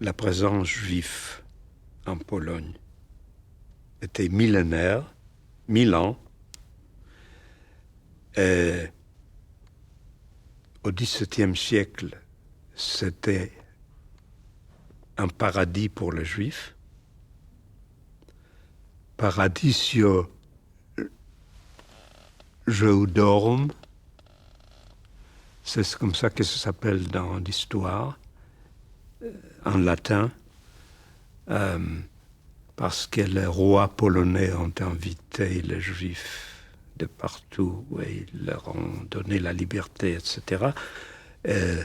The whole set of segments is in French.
la présence juive en Pologne était millénaire, 1000 ans. Et au XVIIe siècle, c'était un paradis pour les Juifs. Paradisio Judaeorum, c'est comme ça que ça s'appelle dans l'histoire, en latin, parce que les rois polonais ont invité les Juifs de partout et ils leur ont donné la liberté, etc. Et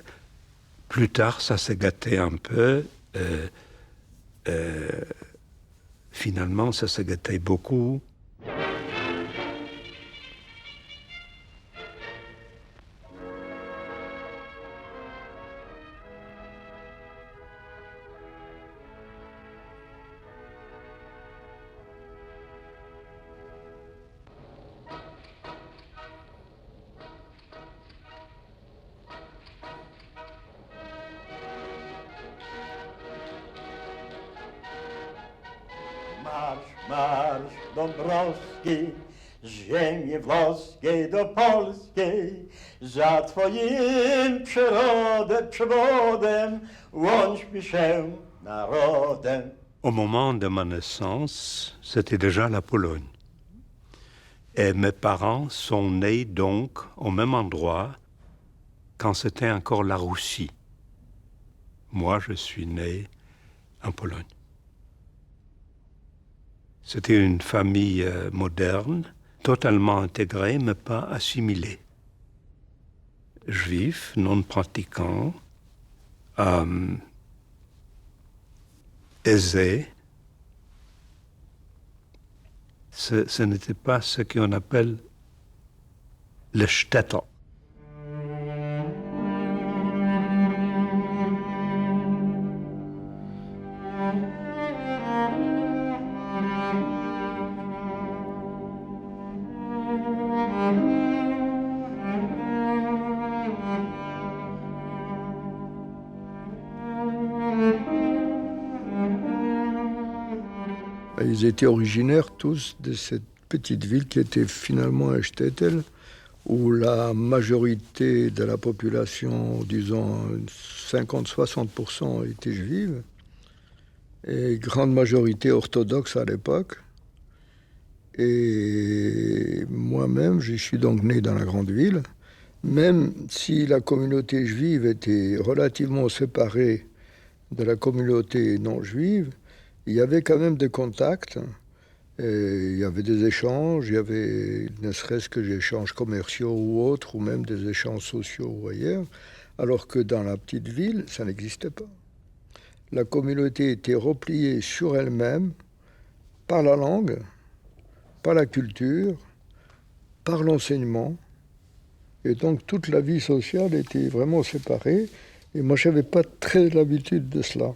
plus tard, ça s'est gâté un peu. Finalement, ça s'est gâté beaucoup. Marsz Dąbrowski, ziemię włoskie do polskiej, za twoim przewodem łączmy się narodem. Au moment de ma naissance, c'était déjà la Pologne. Et mes parents sont nés donc au même endroit quand c'était encore la Russie. Moi, je suis né en Pologne. C'était une famille moderne, totalement intégrée, mais pas assimilée. Juifs, non pratiquants, aisés. Ce n'était pas ce qu'on appelle le Städter. Ils étaient originaires tous de cette petite ville qui était finalement un shtetl, où la majorité de la population, disons 50-60%, était juive, et grande majorité orthodoxe à l'époque. Et moi-même, je suis donc né dans la grande ville, même si la communauté juive était relativement séparée de la communauté non juive, il y avait quand même des contacts, et il y avait des échanges, il y avait ne serait-ce que des échanges commerciaux ou autres, ou même des échanges sociaux ou ailleurs, alors que dans la petite ville, ça n'existait pas. La communauté était repliée sur elle-même par la langue, par la culture, par l'enseignement, et donc toute la vie sociale était vraiment séparée, et moi je n'avais pas très l'habitude de cela.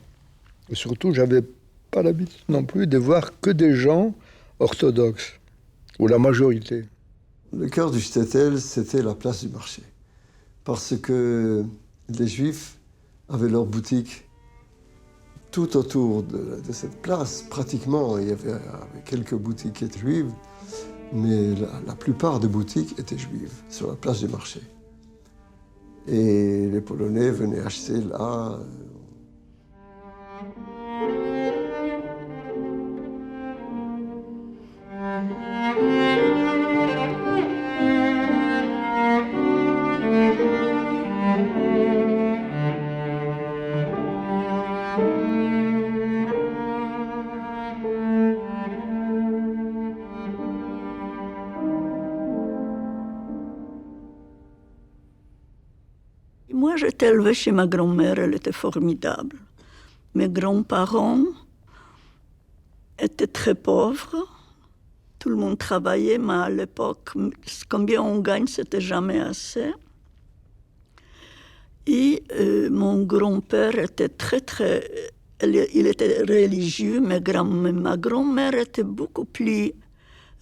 Et surtout, j'avais pas l'habitude non plus de voir que des gens orthodoxes, ou la majorité. Le cœur du shtetl, c'était la place du marché. Parce que les Juifs avaient leurs boutiques tout autour de cette place. Pratiquement, il y avait quelques boutiques qui étaient juives, mais la plupart des boutiques étaient juives, sur la place du marché. Et les Polonais venaient acheter là. Moi, j'étais élevée chez ma grand-mère, elle était formidable. Mes grands-parents étaient très pauvres. Tout le monde travaillait, mais à l'époque, combien on gagne, c'était jamais assez. Et mon grand-père était il était religieux, mais ma grand-mère était beaucoup plus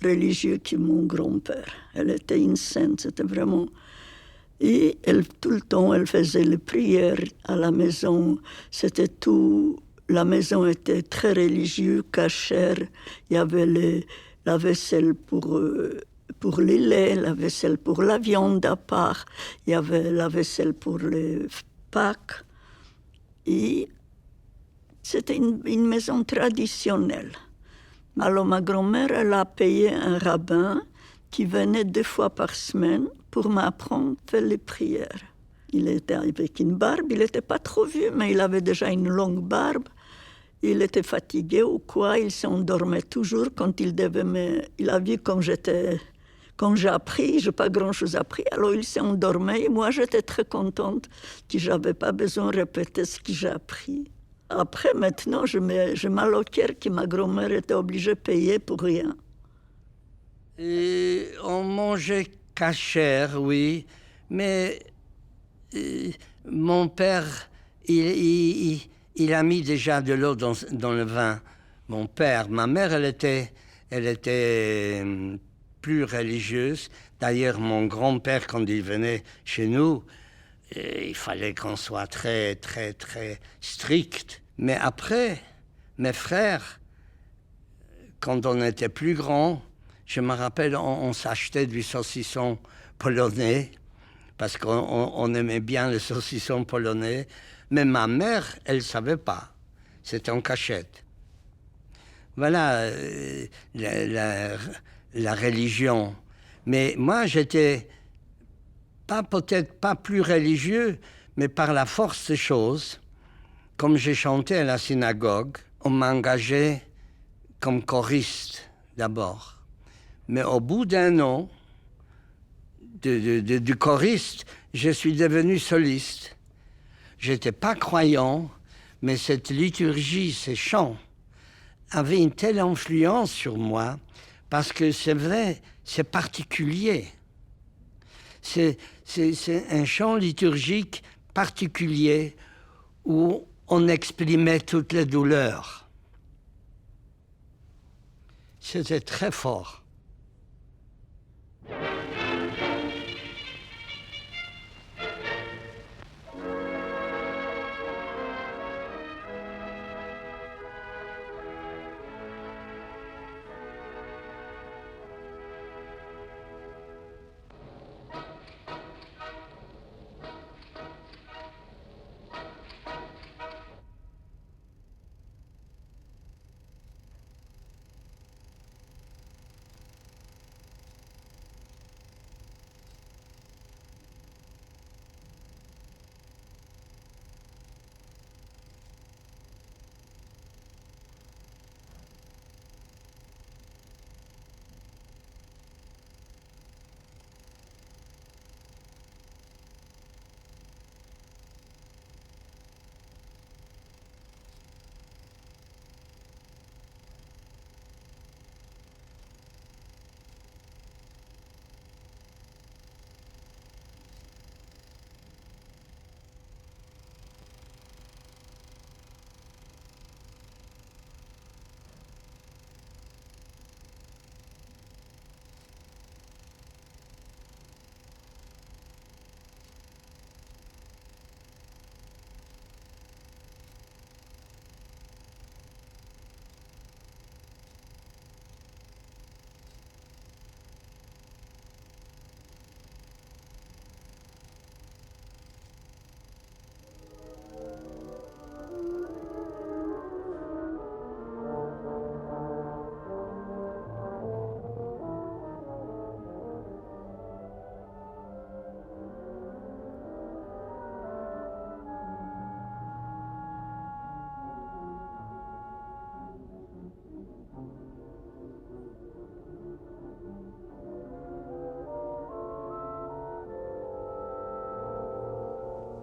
religieuse que mon grand-père. Elle était une sainte, c'était vraiment... Et tout le temps, elle faisait les prières à la maison. C'était tout La maison était très religieuse, cachère. Il y avait la vaisselle pour les laits, la vaisselle pour la viande à part. Il y avait la vaisselle pour les Pâques. Et c'était une maison traditionnelle. Alors ma grand-mère, elle a payé un rabbin qui venait 2 fois par semaine pour m'apprendre à faire les prières. Il était avec une barbe, il n'était pas trop vieux, mais il avait déjà une longue barbe. Il était fatigué ou quoi, il s'endormait toujours quand il devait Il a vu quand j'ai appris, je n'ai pas grand-chose appris, alors il s'endormait et moi j'étais très contente que je n'avais pas besoin de répéter ce que j'ai appris. Après, maintenant, je mal au cœur que ma grand-mère était obligée de payer pour rien. On mangeait cachère, oui, mais mon père, il a mis déjà de l'eau dans le vin. Mon père, ma mère, elle était plus religieuse. D'ailleurs, mon grand-père, quand il venait chez nous, il fallait qu'on soit très, très, très strict. Mais après, mes frères, quand on était plus grands, je me rappelle, on s'achetait du saucisson polonais, parce qu'on aimait bien le saucisson polonais. Mais ma mère, elle ne savait pas. C'était en cachette. Voilà la religion. Mais moi, j'étais peut-être pas plus religieux, mais par la force des choses, comme j'ai chanté à la synagogue, on m'a engagé comme choriste d'abord. Mais au bout d'un an de choriste, je suis devenu soliste. Je n'étais pas croyant, mais cette liturgie, ces chants, avaient une telle influence sur moi, parce que c'est vrai, c'est particulier. C'est un chant liturgique particulier où on exprimait toutes les douleurs. C'était très fort.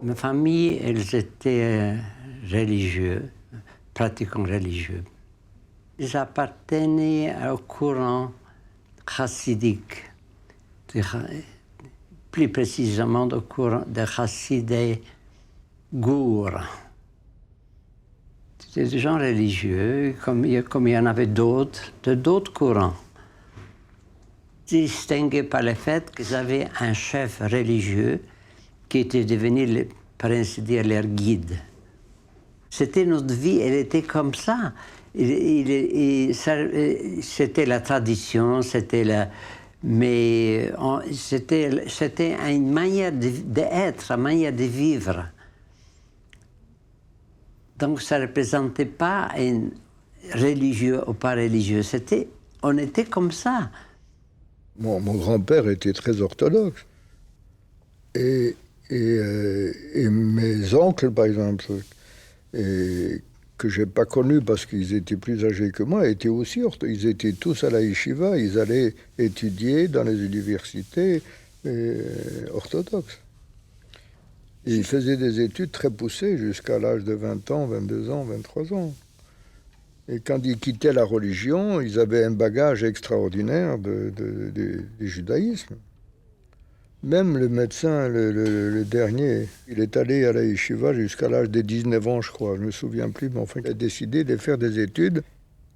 Ma famille, elles étaient religieux, pratiquants religieux. Ils appartenaient au courant chassidique, plus précisément au courant de Chassidé Gour. C'était des gens religieux, comme il y en avait d'autres courants. Distingués par le fait qu'ils avaient un chef religieux qui était devenu, par ainsi dire, leur guide. C'était notre vie, elle était comme ça. C'était la tradition, mais c'était une manière d'être, une manière de vivre. Donc ça ne représentait pas un religieux ou pas religieux, on était comme ça. Mon grand-père était très orthodoxe. Et mes oncles, par exemple, que je n'ai pas connus parce qu'ils étaient plus âgés que moi, étaient aussi orthodoxes. Ils étaient tous à la yeshiva, ils allaient étudier dans les universités orthodoxes. Et ils faisaient des études très poussées jusqu'à l'âge de 20 ans, 22 ans, 23 ans. Et quand ils quittaient la religion, ils avaient un bagage extraordinaire du judaïsme. Même le médecin, le dernier, il est allé à la yeshiva jusqu'à l'âge de 19 ans, je crois. Je ne me souviens plus, mais enfin, il a décidé de faire des études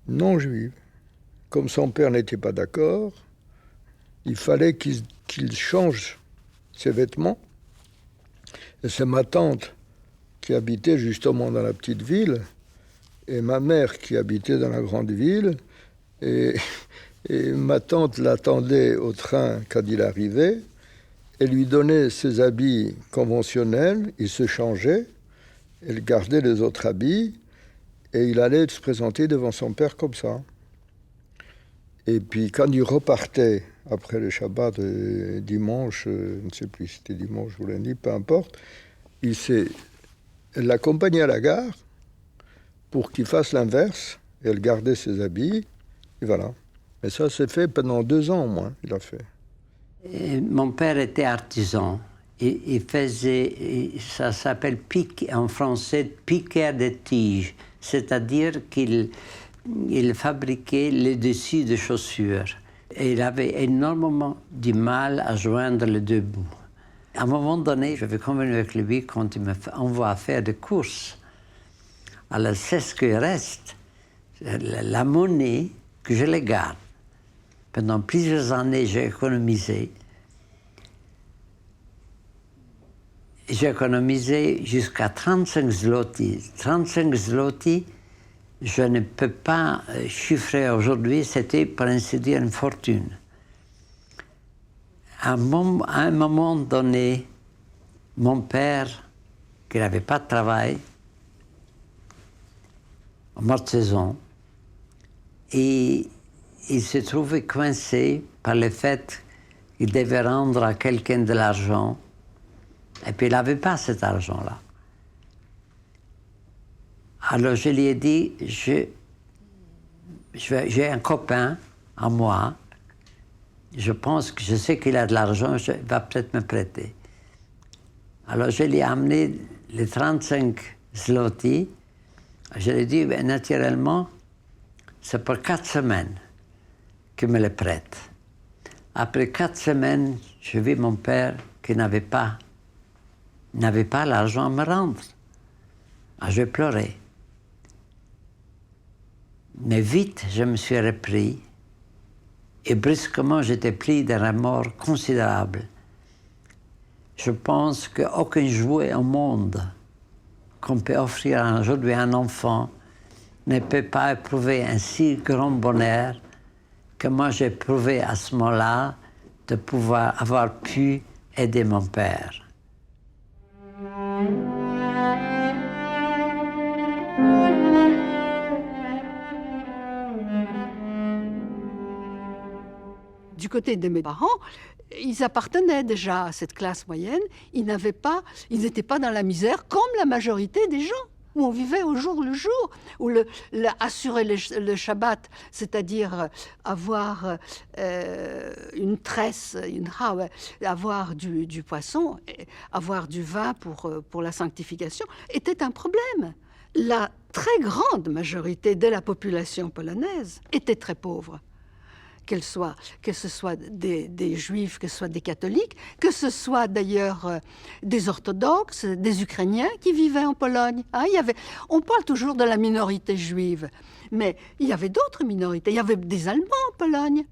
non juives. Comme son père n'était pas d'accord, il fallait qu'il change ses vêtements. Et c'est ma tante qui habitait justement dans la petite ville, et ma mère qui habitait dans la grande ville. Et ma tante l'attendait au train quand il arrivait. Elle lui donnait ses habits conventionnels, il se changeait, elle gardait les autres habits, et il allait se présenter devant son père comme ça. Et puis quand il repartait, après le Shabbat, dimanche, je ne sais plus si c'était dimanche ou lundi, peu importe, elle l'accompagnait à la gare pour qu'il fasse l'inverse, et elle gardait ses habits, et voilà. Et ça s'est fait pendant 2 ans au moins, il a fait. Et mon père était artisan. Il faisait, ça s'appelle en français, piqueur de tiges. C'est-à-dire qu'il fabriquait les dessus de chaussures. Et il avait énormément du mal à joindre les deux bouts. À un moment donné, j'avais convenu avec lui quand il m'envoie faire des courses. Alors, c'est ce qui reste, la monnaie que je les garde. Pendant plusieurs années, j'ai économisé. J'ai économisé jusqu'à 35 zloty. 35 zloty, je ne peux pas chiffrer aujourd'hui, c'était pour ainsi dire une fortune. À un moment donné, mon père, qui n'avait pas de travail, en mode saison, et il se trouvait coincé par le fait qu'il devait rendre à quelqu'un de l'argent, et puis il n'avait pas cet argent-là. Alors je lui ai dit, j'ai un copain à moi, je pense que je sais qu'il a de l'argent, il va peut-être me prêter. Alors je lui ai amené les 35 zloty, je lui ai dit, ben, naturellement, c'est pour 4 semaines qu'il me les prête. Après 4 semaines, je vis mon père qui n'avait pas l'argent à me rendre. Ah, je pleurais. Mais vite, je me suis repris et brusquement, j'étais pris d'un remords considérable. Je pense qu'aucun jouet au monde qu'on peut offrir aujourd'hui à un enfant ne peut pas éprouver un si grand bonheur que moi j'ai éprouvé à ce moment-là de pouvoir avoir pu aider mon père. Du côté de mes parents, ils appartenaient déjà à cette classe moyenne. Ils n'étaient pas dans la misère comme la majorité des gens, où on vivait au jour le jour, où assurer le Shabbat, c'est-à-dire avoir une tresse, avoir du poisson, avoir du vin pour la sanctification, était un problème. La très grande majorité de la population polonaise était très pauvre. Que ce soit des juifs, que ce soit des catholiques, que ce soit d'ailleurs des orthodoxes, des Ukrainiens qui vivaient en Pologne. Hein, on parle toujours de la minorité juive, mais il y avait d'autres minorités. Il y avait des Allemands en Pologne.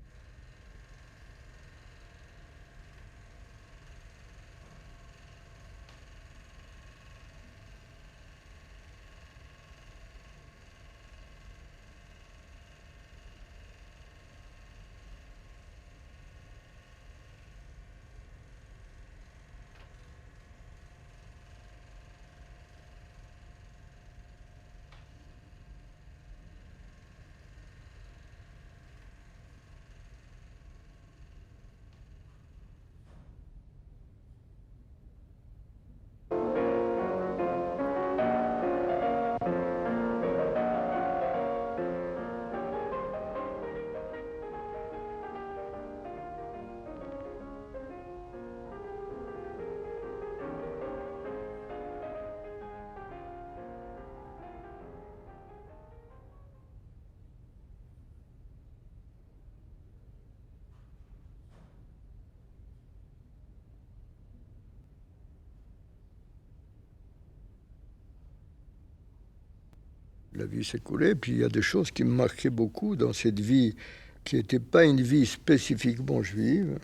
la vie s'écoulait. Puis il y a des choses qui me marquaient beaucoup dans cette vie, qui n'était pas une vie spécifiquement juive,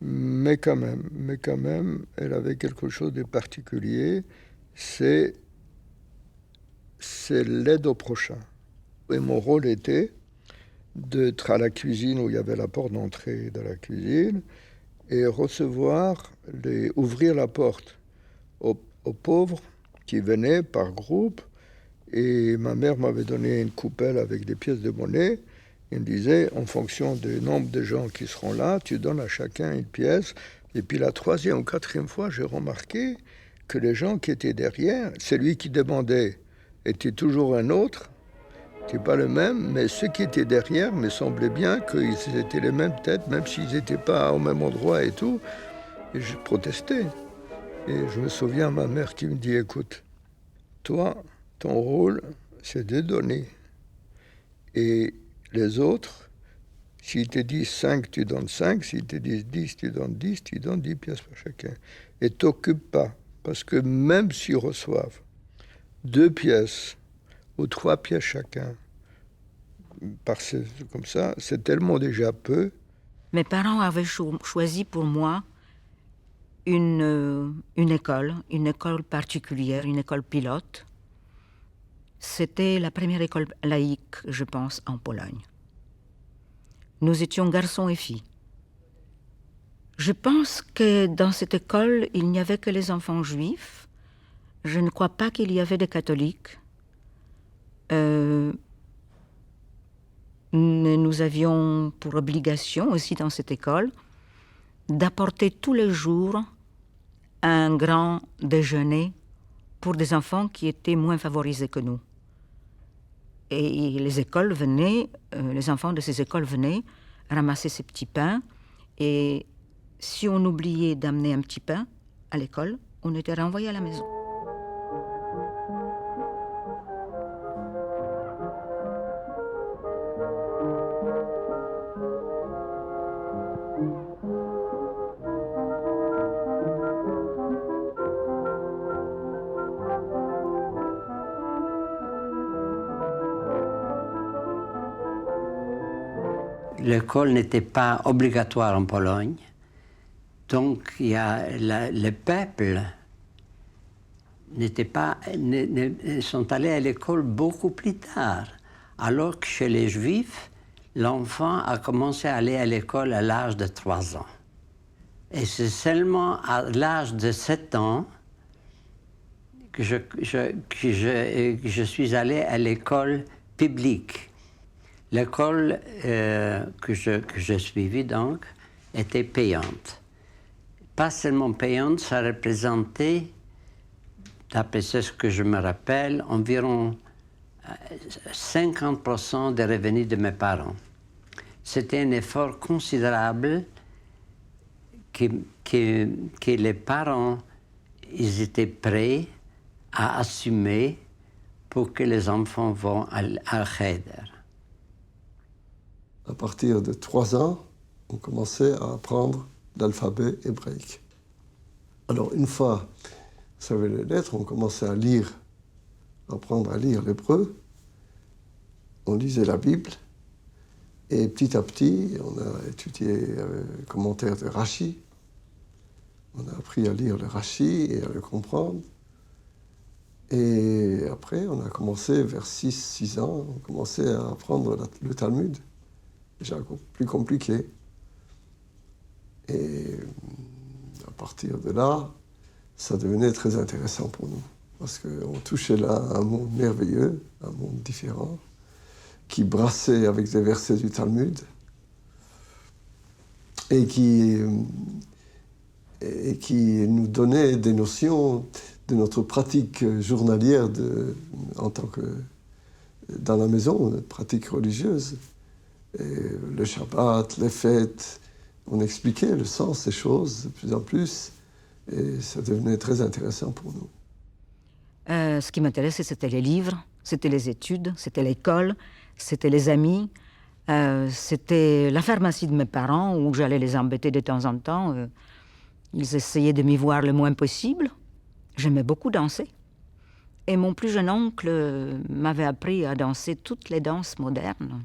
mais quand même, elle avait quelque chose de particulier, c'est l'aide au prochain. Et mon rôle était d'être à la cuisine où il y avait la porte d'entrée de la cuisine et ouvrir la porte aux pauvres qui venaient par groupe. Et ma mère m'avait donné une coupelle avec des pièces de monnaie. Il me disait, en fonction du nombre de gens qui seront là, tu donnes à chacun une pièce. Et puis la 3e ou 4e fois, j'ai remarqué que les gens qui étaient derrière, celui qui demandait était toujours un autre, n'était pas le même, mais ceux qui étaient derrière me semblait bien qu'ils étaient les mêmes têtes, même s'ils n'étaient pas au même endroit et tout. Et je protestais. Et je me souviens, ma mère qui me dit, écoute, toi, ton rôle, c'est de donner. Et les autres, s'ils te disent 5, tu donnes 5. S'ils te disent 10, tu donnes 10. Tu donnes 10 pièces pour chacun. Et t'occupe pas. Parce que même s'ils reçoivent 2 pièces ou 3 pièces chacun, comme ça, c'est tellement déjà peu. Mes parents avaient choisi pour moi une école particulière, une école pilote. C'était la première école laïque, je pense, en Pologne. Nous étions garçons et filles. Je pense que dans cette école, il n'y avait que les enfants juifs. Je ne crois pas qu'il y avait des catholiques. Nous avions pour obligation aussi dans cette école d'apporter tous les jours un grand déjeuner pour des enfants qui étaient moins favorisés que nous. Et les enfants de ces écoles venaient ramasser ces petits pains. Et si on oubliait d'amener un petit pain à l'école, on était renvoyé à la maison. L'école n'était pas obligatoire en Pologne, donc le peuple sont allés à l'école beaucoup plus tard, alors que chez les Juifs, l'enfant a commencé à aller à l'école à l'âge de 3 ans. Et c'est seulement à l'âge de 7 ans que je suis allé à l'école publique. L'école que je suivis donc était payante. Pas seulement payante, ça représentait, d'après ce que je me rappelle, environ 50% des revenus de mes parents. C'était un effort considérable que les parents ils étaient prêts à assumer pour que les enfants vont à Cheder. À partir de 3 ans, on commençait à apprendre l'alphabet hébraïque. Alors, une fois on savait les lettres, on commençait à apprendre à lire l'hébreu. On lisait la Bible. Et petit à petit, on a étudié le commentaire de Rashi. On a appris à lire le Rashi et à le comprendre. Et après, on a commencé, vers 6 ans, on commençait à apprendre le Talmud. Déjà plus compliqué. Et à partir de là, ça devenait très intéressant pour nous. Parce qu'on touchait là un monde merveilleux, un monde différent, qui brassait avec des versets du Talmud et qui nous donnait des notions de notre pratique journalière en tant que dans la maison, notre pratique religieuse. Et le Shabbat, les fêtes, on expliquait le sens des choses de plus en plus et ça devenait très intéressant pour nous. Ce qui m'intéressait, c'était les livres, c'était les études, c'était l'école, c'était les amis, c'était la pharmacie de mes parents où j'allais les embêter de temps en temps. Ils essayaient de m'y voir le moins possible. J'aimais beaucoup danser. Et mon plus jeune oncle m'avait appris à danser toutes les danses modernes.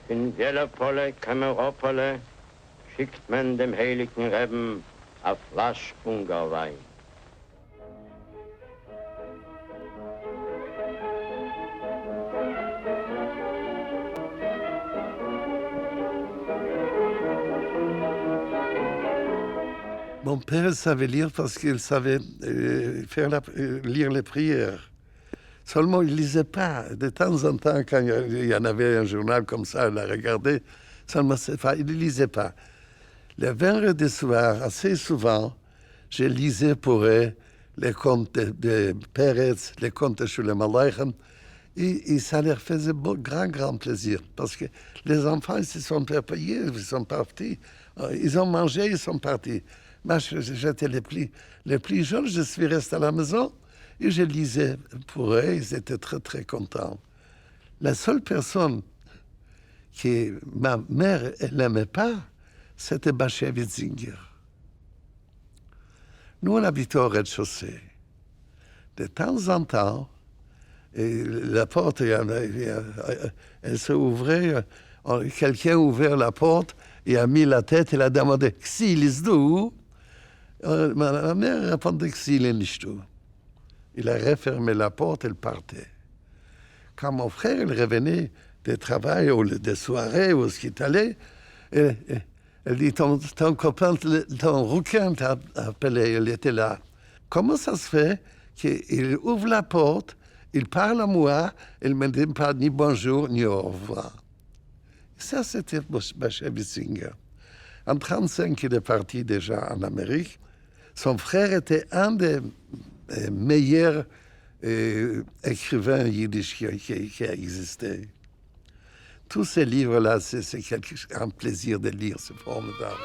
In Wielerpolle, Kammeropolle, schickt man dem heiligen Reben a Flasch Ungarwein. Mon père savait lire parce qu'il savait lire les prières. Seulement, il ne lisait pas. De temps en temps, quand il y en avait un journal comme ça, il a regardé. Seulement, il ne lisait pas. Le vendredi soir, assez souvent, je lisais pour eux les contes de Peretz, les contes de Shlomo Aleichem, et ça leur faisait grand plaisir. Parce que les enfants, ils se sont payés, ils sont partis. Ils ont mangé, ils sont partis. Moi, j'étais le plus jeune, je suis resté à la maison. Et je lisais pour eux, ils étaient très contents. La seule personne que ma mère n'aimait pas, c'était Bachia Witzinger. Nous, on habitait au rez-de-chaussée. De temps en temps, et la porte, elle s'est ouverte, quelqu'un a ouvert la porte et a mis la tête et a demandé « Xilis d'où ?» Ma mère répondait « Xilis nicht du ?» Il a refermé la porte, il partait. Quand mon frère il revenait de travail ou de soirée ou ce qu'il allait, elle dit, ton copain, ton rouquin t'a appelé, il était là. Comment ça se fait qu'il ouvre la porte, il parle à moi, il ne me dit pas ni bonjour ni au revoir. Ça, c'était Bachia Witzinger. En 1935, il est parti déjà en Amérique. Son frère était un des meilleurs écrivains yiddish qui a existé. Tous ces livres-là, c'est un plaisir de lire, c'est formidable.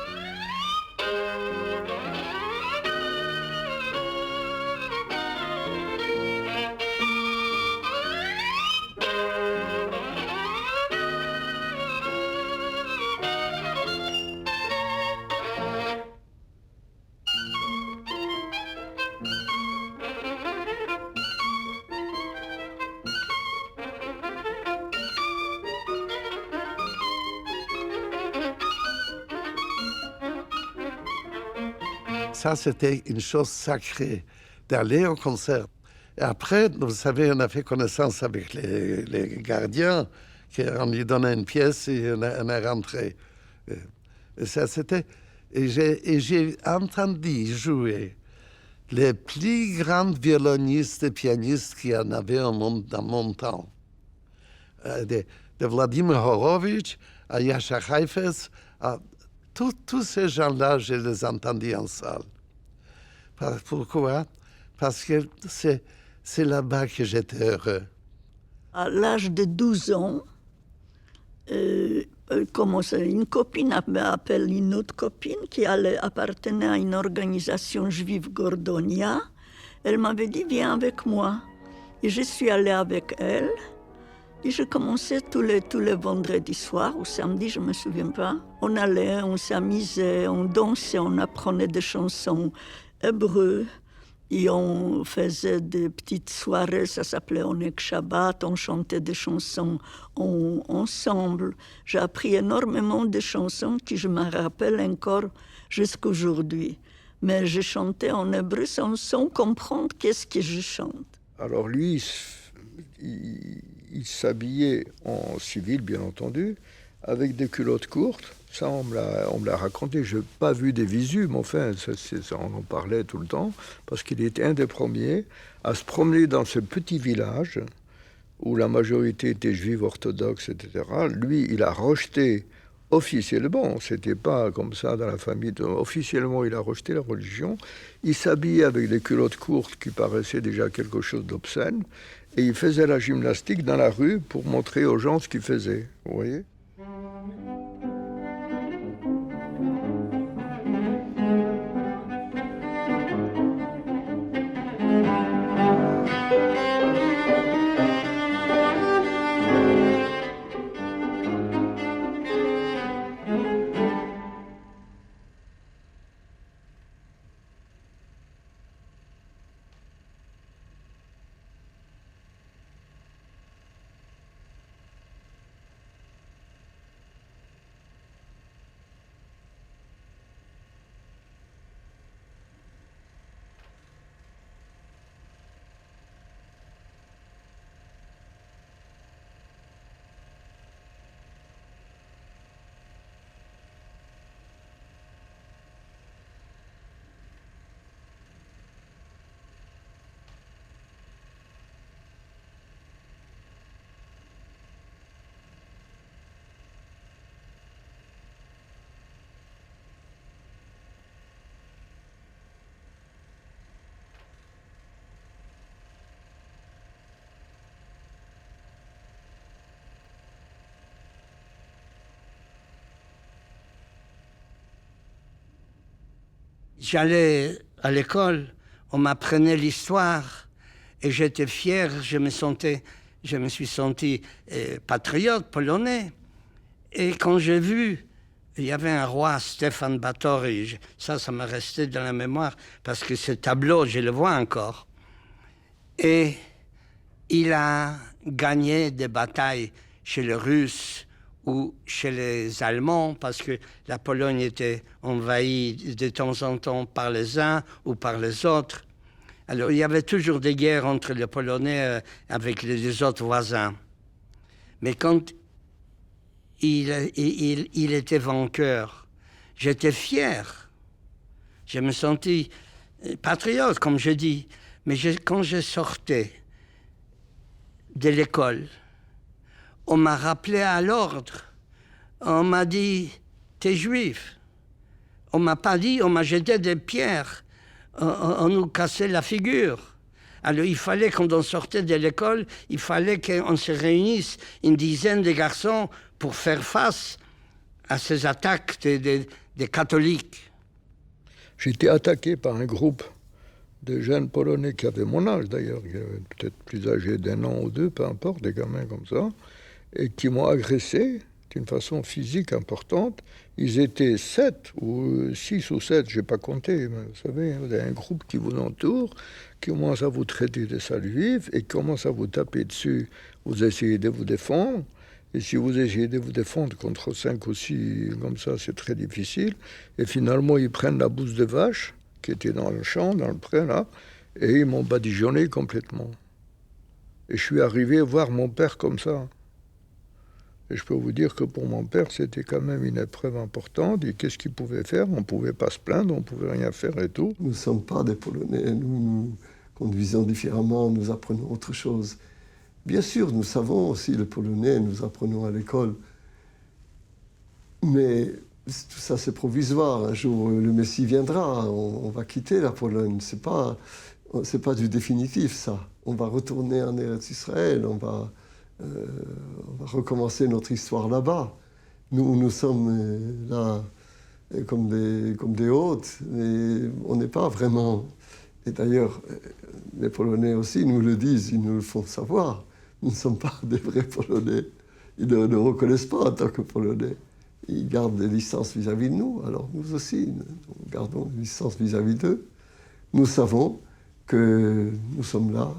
Ça, c'était une chose sacrée, d'aller au concert. Et après, vous savez, on a fait connaissance avec les gardiens, on lui donnait une pièce et on est rentré. Et ça, c'était... Et j'ai entendu jouer les plus grands violonistes et pianistes qu'il y en avait dans mon temps. De Vladimir Horowitz à Yasha Heifetz, tous ces gens-là, je les entendis en salle. Pourquoi? Parce que c'est là-bas que j'étais heureux. À l'âge de 12 ans, une copine appelle une autre copine qui appartenait à une organisation juive Gordonia. Elle m'avait dit, viens avec moi. Et je suis allée avec elle. Et je commençais tous les vendredis soirs ou samedi, je ne me souviens pas. On allait, on s'amusait, on dansait, on apprenait des chansons hébreues. Et on faisait des petites soirées, ça s'appelait Onek Shabbat, on chantait des chansons ensemble. J'ai appris énormément de chansons que je me rappelle encore jusqu'aujourd'hui. Mais je chantais en hébreu sans comprendre qu'est-ce que je chante. Alors lui, il s'habillait en civil, bien entendu, avec des culottes courtes. Ça, on me l'a raconté. Je n'ai pas vu des visus, mais enfin, on en parlait tout le temps, parce qu'il était un des premiers à se promener dans ce petit village où la majorité était juive orthodoxe, etc. Lui, il a rejeté officiellement, c'était pas comme ça dans la famille, officiellement, il a rejeté la religion. Il s'habillait avec des culottes courtes qui paraissaient déjà quelque chose d'obscène, et il faisait la gymnastique dans la rue pour montrer aux gens ce qu'il faisait, vous voyez ? J'allais à l'école, on m'apprenait l'histoire et j'étais fier, je me suis senti patriote polonais. Et quand j'ai vu, il y avait un roi, Stefan Batory, ça m'est resté dans la mémoire parce que ce tableau, je le vois encore. Et il a gagné des batailles chez les Russes ou chez les Allemands, parce que la Pologne était envahie de temps en temps par les uns ou par les autres. Alors il y avait toujours des guerres entre les Polonais avec les autres voisins. Mais quand il était vainqueur, j'étais fier. Je me sentis patriote, comme je dis. Mais quand je sortais de l'école, on m'a rappelé à l'ordre. On m'a dit, t'es juif. On m'a pas dit, on m'a jeté des pierres. On nous cassait la figure. Alors il fallait, quand on sortait de l'école, il fallait qu'on se réunisse, une dizaine de garçons, pour faire face à ces attaques des catholiques. J'ai été attaqué par un groupe de jeunes Polonais qui avaient mon âge d'ailleurs, qui avaient peut-être plus âgés d'1 an ou 2, peu importe, des gamins comme ça, et qui m'ont agressé d'une façon physique importante. Ils étaient 7 ou 6 ou 7, je n'ai pas compté, mais vous savez, vous avez un groupe qui vous entoure, qui commence à vous traiter de sales juifs et commence à vous taper dessus. Vous essayez de vous défendre, et si vous essayez de vous défendre contre 5 ou 6 comme ça, c'est très difficile. Et finalement, ils prennent la bouse de vache qui était dans le champ, dans le pré, là, et ils m'ont badigeonné complètement. Et je suis arrivé voir mon père comme ça. Et je peux vous dire que pour mon père, c'était quand même une épreuve importante. Et qu'est-ce qu'il pouvait faire? On ne pouvait pas se plaindre, on ne pouvait rien faire et tout. Nous ne sommes pas des Polonais. Nous conduisons différemment, nous apprenons autre chose. Bien sûr, nous savons aussi le polonais, nous apprenons à l'école. Mais tout ça, c'est provisoire. Un jour, le Messie viendra, on va quitter la Pologne. C'est pas du définitif, ça. On va retourner en Eretz Israël, on va recommencer notre histoire là-bas. Nous sommes là comme des hôtes, mais on n'est pas vraiment... Et d'ailleurs, les Polonais aussi nous le disent, ils nous le font savoir. Nous ne sommes pas des vrais Polonais. Ils ne nous reconnaissent pas en tant que Polonais. Ils gardent des licences vis-à-vis de nous, alors nous aussi, nous gardons des licences vis-à-vis d'eux. Nous savons que nous sommes là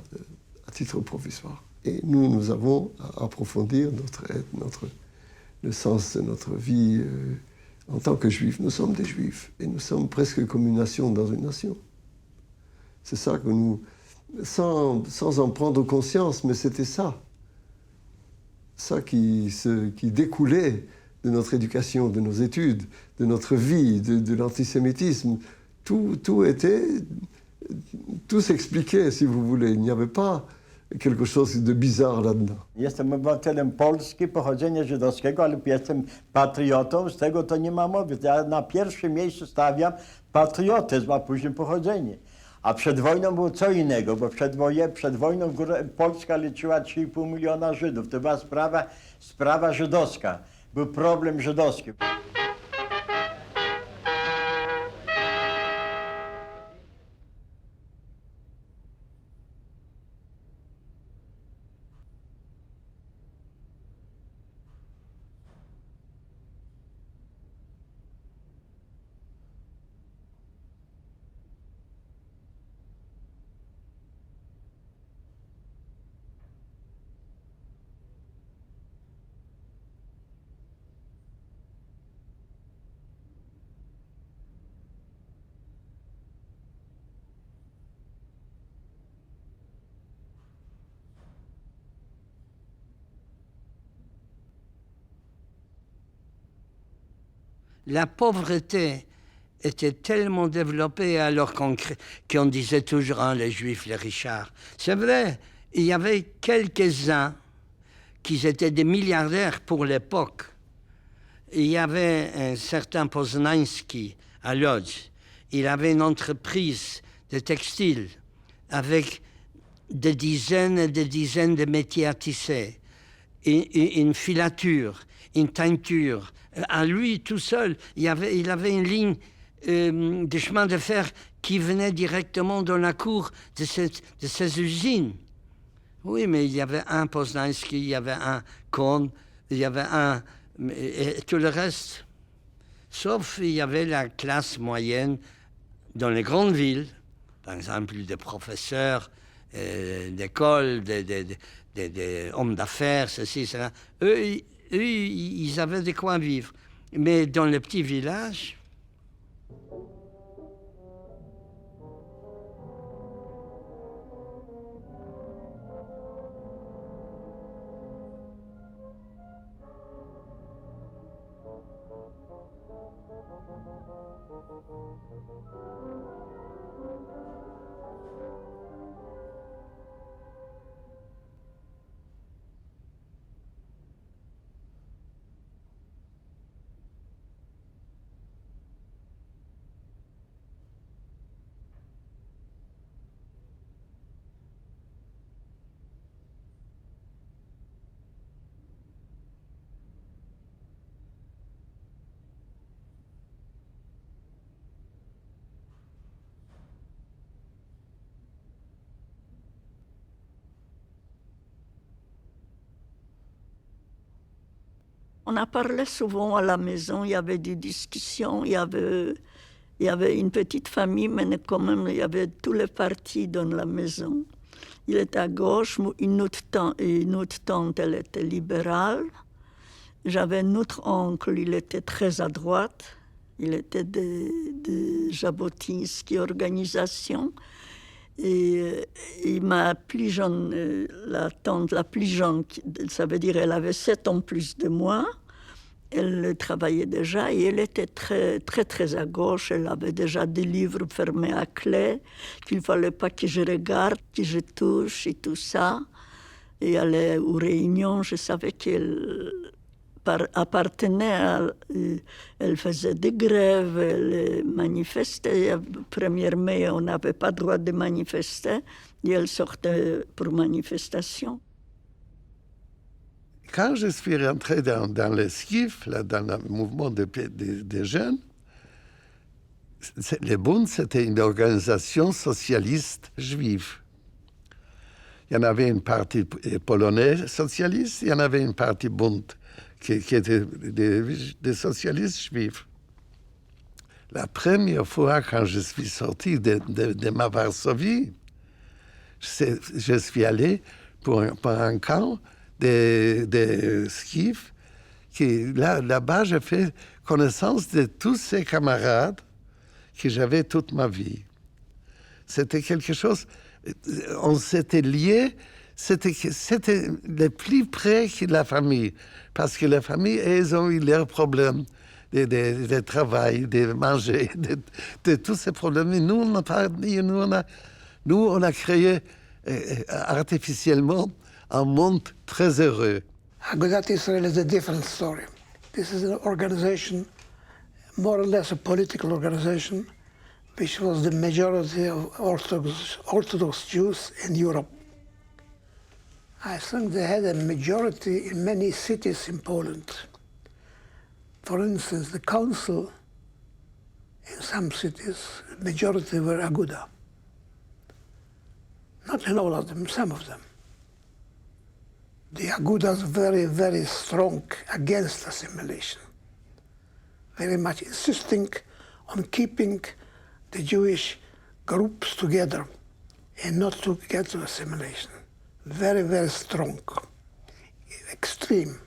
à titre provisoire. Et nous avons à approfondir le sens de notre vie en tant que juifs. Nous sommes des juifs et nous sommes presque comme une nation dans une nation. C'est ça que nous, sans en prendre conscience, mais c'était ça. Ça qui découlait de notre éducation, de nos études, de notre vie, de l'antisémitisme. Tout s'expliquait, si vous voulez. Il n'y avait pas quelque chose de bizarre là-dedans. Jestem obywatelem Polski, pochodzenia żydowskiego, ale jestem patriotą, z tego to nie ma mowy. Ja na pierwszym miejscu stawiam patriotyzm, a później pochodzenie. A przed wojną było co innego, bo przed wojną Polska liczyła 3,5 miliona Żydów. To była sprawa żydowska. Był problem żydowski. La pauvreté était tellement développée alors qu'on disait toujours hein, les Juifs, les Richards. C'est vrai, il y avait quelques-uns qui étaient des milliardaires pour l'époque. Il y avait un certain Poznański à Łódź. Il avait une entreprise de textile avec des dizaines et des dizaines de métiers à tisser, une filature, une teinture. À lui, tout seul, il avait une ligne de chemin de fer qui venait directement dans la cour de ces usines. Oui, mais il y avait un Poznański, il y avait un Kohn, il y avait un... Et tout le reste. Sauf il y avait la classe moyenne dans les grandes villes, par exemple des professeurs d'école, des hommes d'affaires, ceci, cela. Eux, ils avaient de quoi vivre. Mais dans les petits villages... On a parlé souvent à la maison, il y avait des discussions, il y avait une petite famille, mais quand même, il y avait tous les partis dans la maison. Il était à gauche, une autre tante, elle était libérale. J'avais un autre oncle, il était très à droite. Il était de Jabotinsky organisation. Et ma plus jeune, la tante la plus jeune, ça veut dire elle avait 7 ans plus de moi, elle travaillait déjà et elle était très, très, très à gauche. Elle avait déjà des livres fermés à clé, qu'il ne fallait pas que je regarde, que je touche et tout ça. Et aller aux réunions, je savais qu'elle appartenait elle faisait des grèves, elle manifestait. Le 1er mai, on n'avait pas le droit de manifester et elle sortait pour manifestation. Quand je suis rentré dans le SKIF, là, dans le mouvement des jeunes, le Bund, c'était une organisation socialiste juive. Il y en avait une partie polonais socialiste, il y en avait une partie Bund, qui étaient des socialistes juifs. La première fois quand je suis sorti de ma Varsovie, je suis allé pour un camp de SKIF, là-bas j'ai fait connaissance de tous ces camarades que j'avais toute ma vie. C'était quelque chose, on s'était liés c'était le plus près que la famille. Parce que la famille, elles ont eu leurs problèmes de travail, de manger, de tous ces problèmes. Et nous, on a créé artificiellement un monde très heureux. Agudat Israel is a different story. This is an organization, more or less a political organization, which was the majority of Orthodox Jews in Europe. I think they had a majority in many cities in Poland. For instance, the council in some cities, the majority were Aguda. Not in all of them, some of them. The Agudas very, very strong against assimilation, very much insisting on keeping the Jewish groups together and not to get to assimilation. Very, very strong, extreme.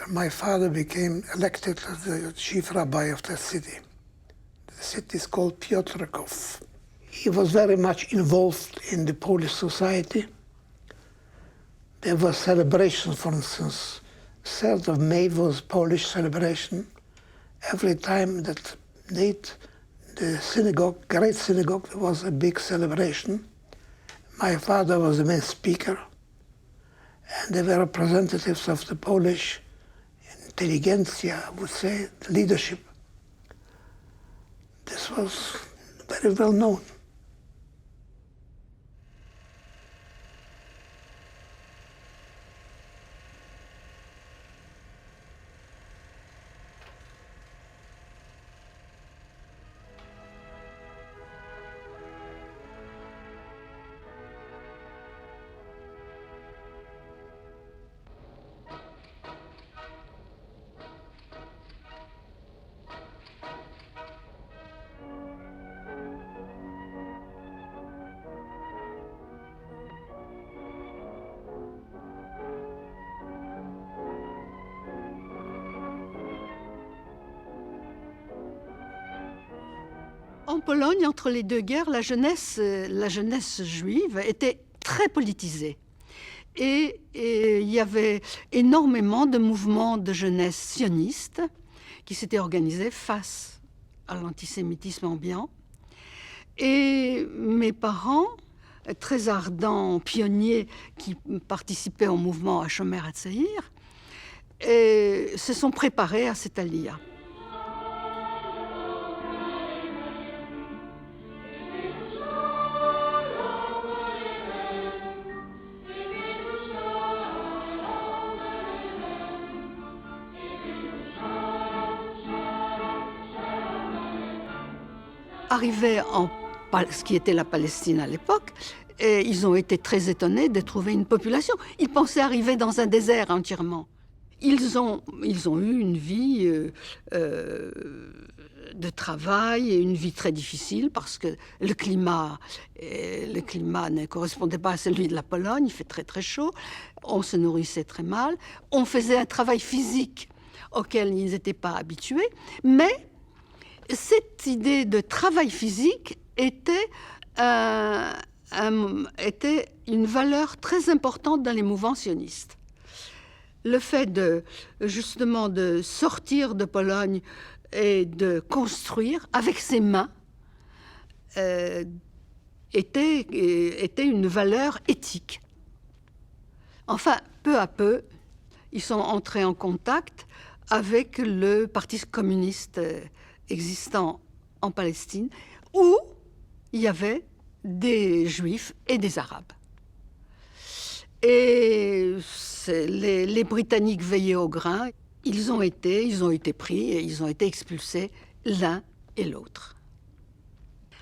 My father became elected as the chief rabbi of that city. The city is called Piotrków. He was very much involved in the Polish society. There was celebration, for instance, 3rd of May was Polish celebration. Every time that the synagogue, great synagogue, there was a big celebration. My father was the main speaker, and there were representatives of the Polish intelligentsia, I would say, leadership. This was very well known. En Pologne, entre les deux guerres, la jeunesse juive était très politisée. Et il y avait énormément de mouvements de jeunesse sionistes qui s'étaient organisés face à l'antisémitisme ambiant. Et mes parents, très ardents pionniers qui participaient au mouvement Hashomer Hatzair, se sont préparés à cette alia. Arrivés en ce qui était la Palestine à l'époque, et ils ont été très étonnés de trouver une population. Ils pensaient arriver dans un désert entièrement. Ils ont eu une vie de travail et une vie très difficile parce que le climat ne correspondait pas à celui de la Pologne. Il fait très très chaud. On se nourrissait très mal. On faisait un travail physique auquel ils n'étaient pas habitués. Mais cette idée de travail physique était une valeur très importante dans les mouvements sionistes. Le fait justement de sortir de Pologne et de construire avec ses mains était une valeur éthique. Enfin, peu à peu, ils sont entrés en contact avec le Parti communiste existant en Palestine, où il y avait des Juifs et des Arabes. Et les Britanniques veillaient au grain. Ils ont été pris et ils ont été expulsés l'un et l'autre.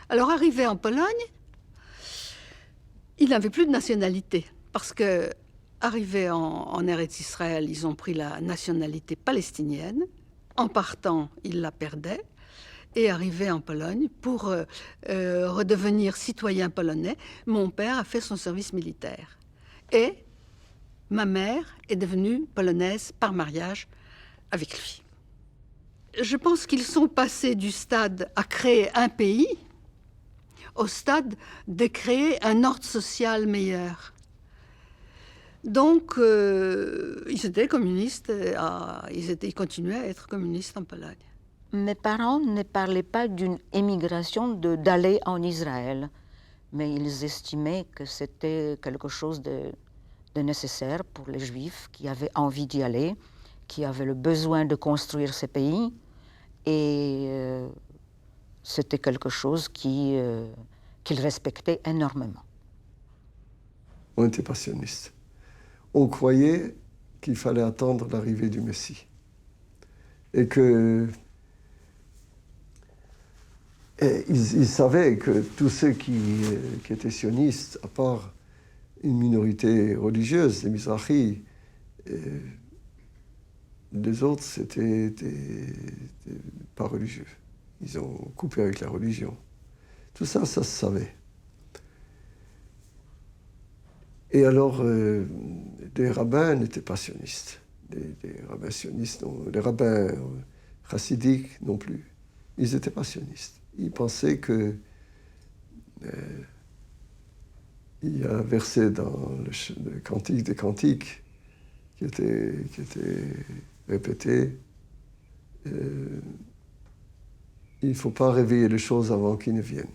Alors, arrivés en Pologne, ils n'avaient plus de nationalité, parce que, arrivés en Eretz Israël, ils ont pris la nationalité palestinienne. En partant, ils la perdaient. Et arrivé en Pologne, pour redevenir citoyen polonais, mon père a fait son service militaire. Et ma mère est devenue polonaise par mariage avec lui. Je pense qu'ils sont passés du stade à créer un pays au stade de créer un ordre social meilleur. Donc, ils étaient communistes, ils continuaient à être communistes en Pologne. Mes parents ne parlaient pas d'une émigration d'aller en Israël, mais ils estimaient que c'était quelque chose de nécessaire pour les Juifs qui avaient envie d'y aller, qui avaient le besoin de construire ce pays, et c'était quelque chose qu'ils respectaient énormément. On était passionnistes. On croyait qu'il fallait attendre l'arrivée du Messie. Et que... ils savaient que tous ceux qui étaient sionistes, à part une minorité religieuse, les Mizrahi, les autres, c'était pas religieux. Ils ont coupé avec la religion. Tout ça, ça se savait. Et alors, les rabbins n'étaient pas sionistes. Les rabbins sionistes, non. Les rabbins chassidiques non plus. Ils étaient pas sionistes. Ils pensaient que il y a un verset dans le Cantique des Cantiques qui était répété. Il ne faut pas réveiller les choses avant qu'ils ne viennent.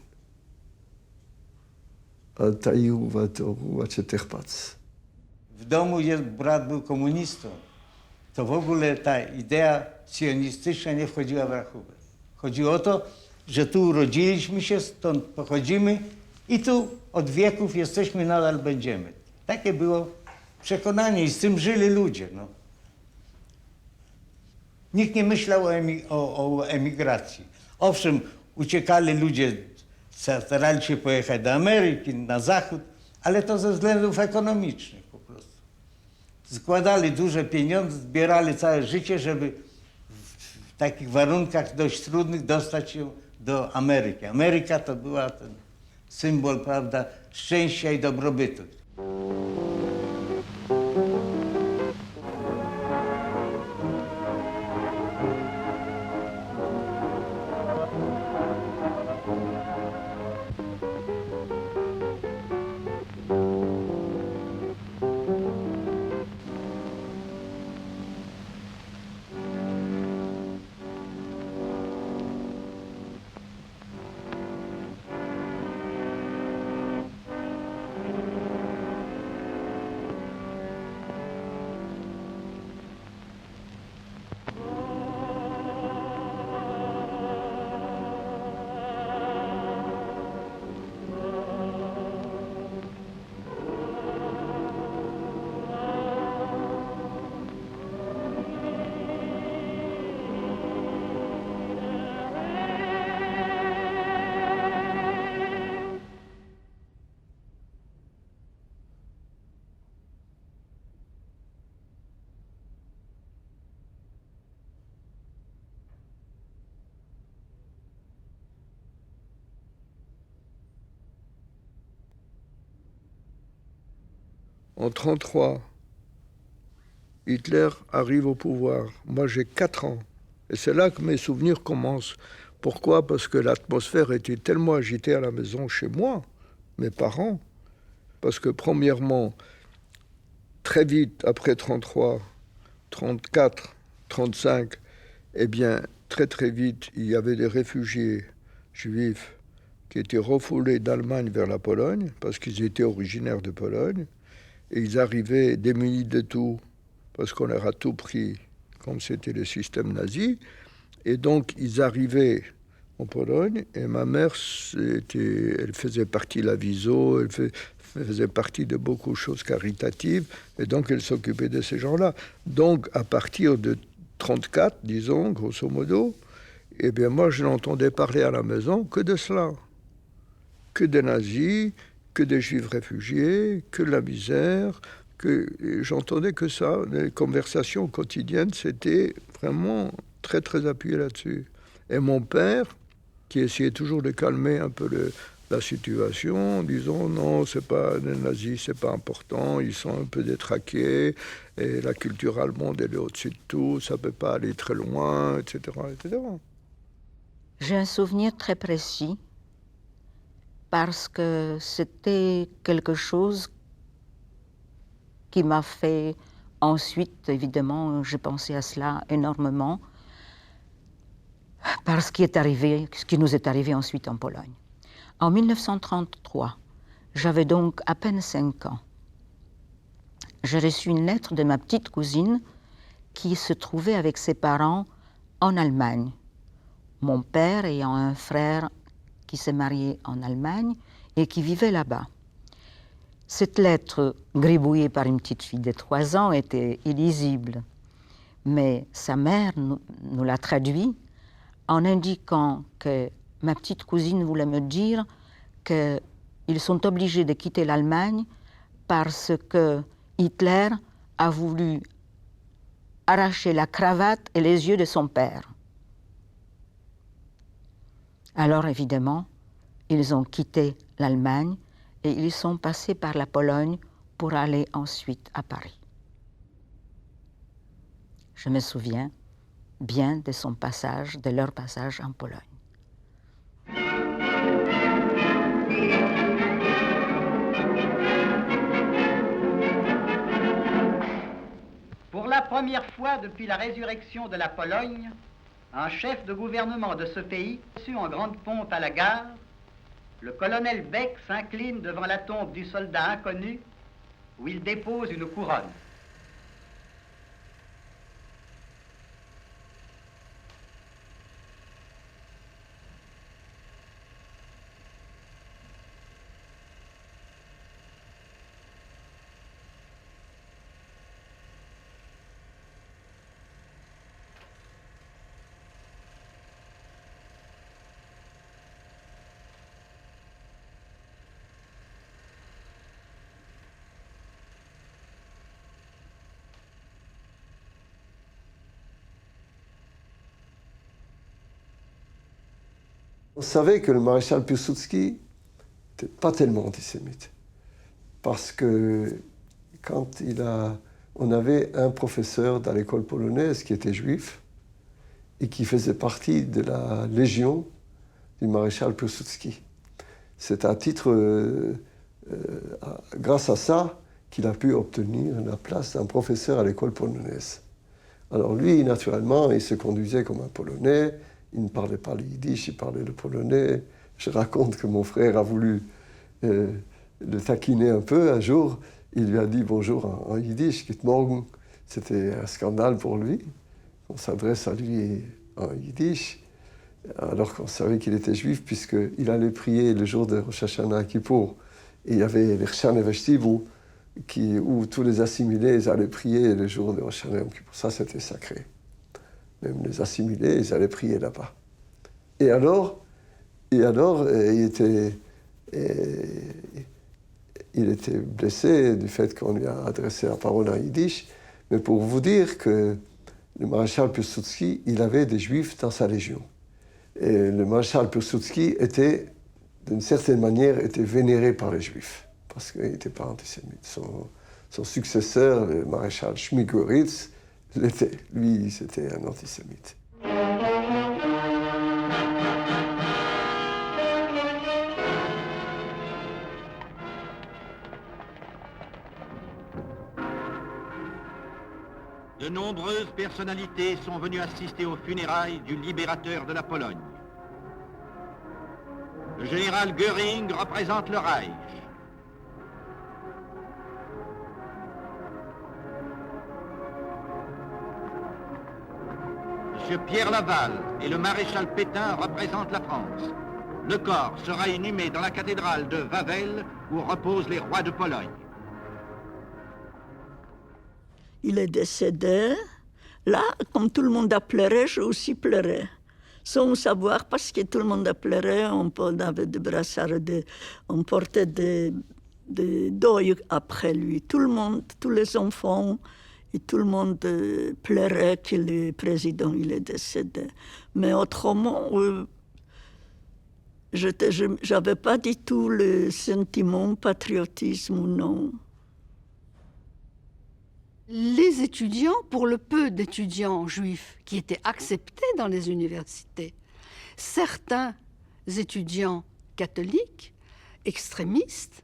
W domu brat był komunistą, to w ogóle ta idea sionistyczna nie wchodziła w rachubę. Chodziło o to, że tu urodziliśmy się, stąd pochodzimy i tu od wieków jesteśmy, nadal będziemy. Takie było przekonanie i z tym żyli ludzie. No. Nikt nie myślał o emigracji. Owszem, uciekali ludzie, starali się pojechać do Ameryki, na zachód, ale to ze względów ekonomicznych po prostu. Składali duże pieniądze, zbierali całe życie, żeby w takich warunkach dość trudnych dostać się do Ameryki. Ameryka to była ten symbol, prawda, szczęścia i dobrobytu. En 1933, Hitler arrive au pouvoir. Moi, j'ai 4 ans. Et c'est là que mes souvenirs commencent. Pourquoi? Parce que l'atmosphère était tellement agitée à la maison chez moi, mes parents. Parce que premièrement, très vite, après 1933, 1934, 1935, eh bien, très vite, il y avait des réfugiés juifs qui étaient refoulés d'Allemagne vers la Pologne, parce qu'ils étaient originaires de Pologne. Et ils arrivaient démunis de tout, parce qu'on leur a tout pris, comme c'était le système nazi. Et donc, ils arrivaient en Pologne, et ma mère, elle faisait partie de la Viso, elle faisait partie de beaucoup de choses caritatives, et donc elle s'occupait de ces gens-là. Donc, à partir de 1934, disons, grosso modo, eh bien, moi, je n'entendais parler à la maison que de cela. Que des nazis, que des juifs réfugiés, que de la misère, que j'entendais que ça. Les conversations quotidiennes, c'était vraiment très appuyé là-dessus. Et mon père, qui essayait toujours de calmer un peu la situation, en disant non, c'est pas les nazis, c'est pas important, ils sont un peu détraqués, et la culture allemande, elle est au-dessus de tout, ça peut pas aller très loin, etc., etc. J'ai un souvenir très précis, parce que c'était quelque chose qui m'a fait ensuite, évidemment, j'ai pensé à cela énormément, par ce qui nous est arrivé ensuite en Pologne. En 1933, j'avais donc à peine 5 ans. J'ai reçu une lettre de ma petite cousine qui se trouvait avec ses parents en Allemagne. Mon père ayant un frère qui s'est marié en Allemagne et qui vivait là-bas. Cette lettre, gribouillée par une petite fille de 3 ans, était illisible. Mais sa mère nous l'a traduit en indiquant que ma petite cousine voulait me dire qu'ils sont obligés de quitter l'Allemagne parce que Hitler a voulu arracher la cravate et les yeux de son père. Alors évidemment, ils ont quitté l'Allemagne et ils sont passés par la Pologne pour aller ensuite à Paris. Je me souviens bien de leur passage en Pologne. Pour la première fois depuis la résurrection de la Pologne, un chef de gouvernement de ce pays, reçu en grande pompe à la gare, le colonel Beck s'incline devant la tombe du soldat inconnu où il dépose une couronne. On savait que le maréchal Piłsudski n'était pas tellement antisémite. Parce que quand on avait un professeur dans l'école polonaise qui était juif et qui faisait partie de la légion du maréchal Piłsudski. C'est à titre, grâce à ça, qu'il a pu obtenir la place d'un professeur à l'école polonaise. Alors lui, naturellement, il se conduisait comme un Polonais. Il ne parlait pas le yiddish, il parlait le polonais. Je raconte que mon frère a voulu le taquiner un peu. Un jour, il lui a dit bonjour en yiddish, Guten Morgen. C'était un scandale pour lui. On s'adresse à lui en yiddish, alors qu'on savait qu'il était juif, puisqu'il allait prier le jour de Rosh Hashanah à Kippour. Et il y avait les Chane Vestibu, où tous les assimilés allaient prier le jour de Rosh Hashanah à Kippour. Ça, c'était sacré. Même les assimilés, ils allaient prier là-bas. Et alors il était blessé du fait qu'on lui a adressé la parole en yiddish. Mais pour vous dire que le maréchal Piłsudski, il avait des juifs dans sa légion. Et le maréchal Piłsudski était, d'une certaine manière, était vénéré par les juifs, parce qu'il n'était pas antisémite. Son successeur, le maréchal Schmigorits, lui, c'était un antisémite. De nombreuses personnalités sont venues assister aux funérailles du libérateur de la Pologne. Le général Göring représente le Reich. M. Pierre Laval et le maréchal Pétain représentent la France. Le corps sera inhumé dans la cathédrale de Wawel où reposent les rois de Pologne. Il est décédé. Là, comme tout le monde a pleuré, j'ai aussi pleuré. Sans savoir, parce que tout le monde a pleuré, on avait des brassards, on portait des deuils après lui. Tout le monde, tous les enfants, et tout le monde pleurait que le président il est décédé. Mais autrement, je n'avais pas du tout le sentiment patriotisme ou non. Les étudiants, pour le peu d'étudiants juifs qui étaient acceptés dans les universités, certains étudiants catholiques, extrémistes,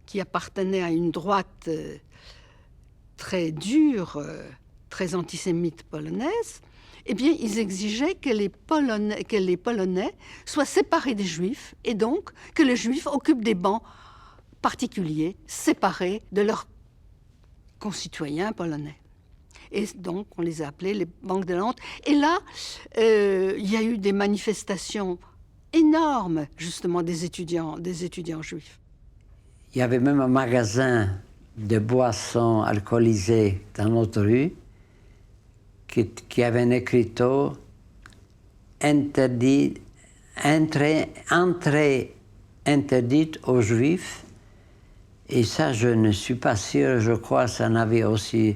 qui appartenaient à une droite très dure, très antisémite polonaise, eh bien, ils exigeaient que les Polonais soient séparés des Juifs et donc que les Juifs occupent des bancs particuliers, séparés de leurs concitoyens polonais. Et donc, on les a appelés les bancs de la honte. Et là, il y a eu des manifestations énormes, justement, des étudiants juifs. Il y avait même un magasin de boissons alcoolisées dans notre rue qui avait un écriteau interdit, entrée interdite aux Juifs. Et ça, je ne suis pas sûr, je crois que ça n'avait aussi,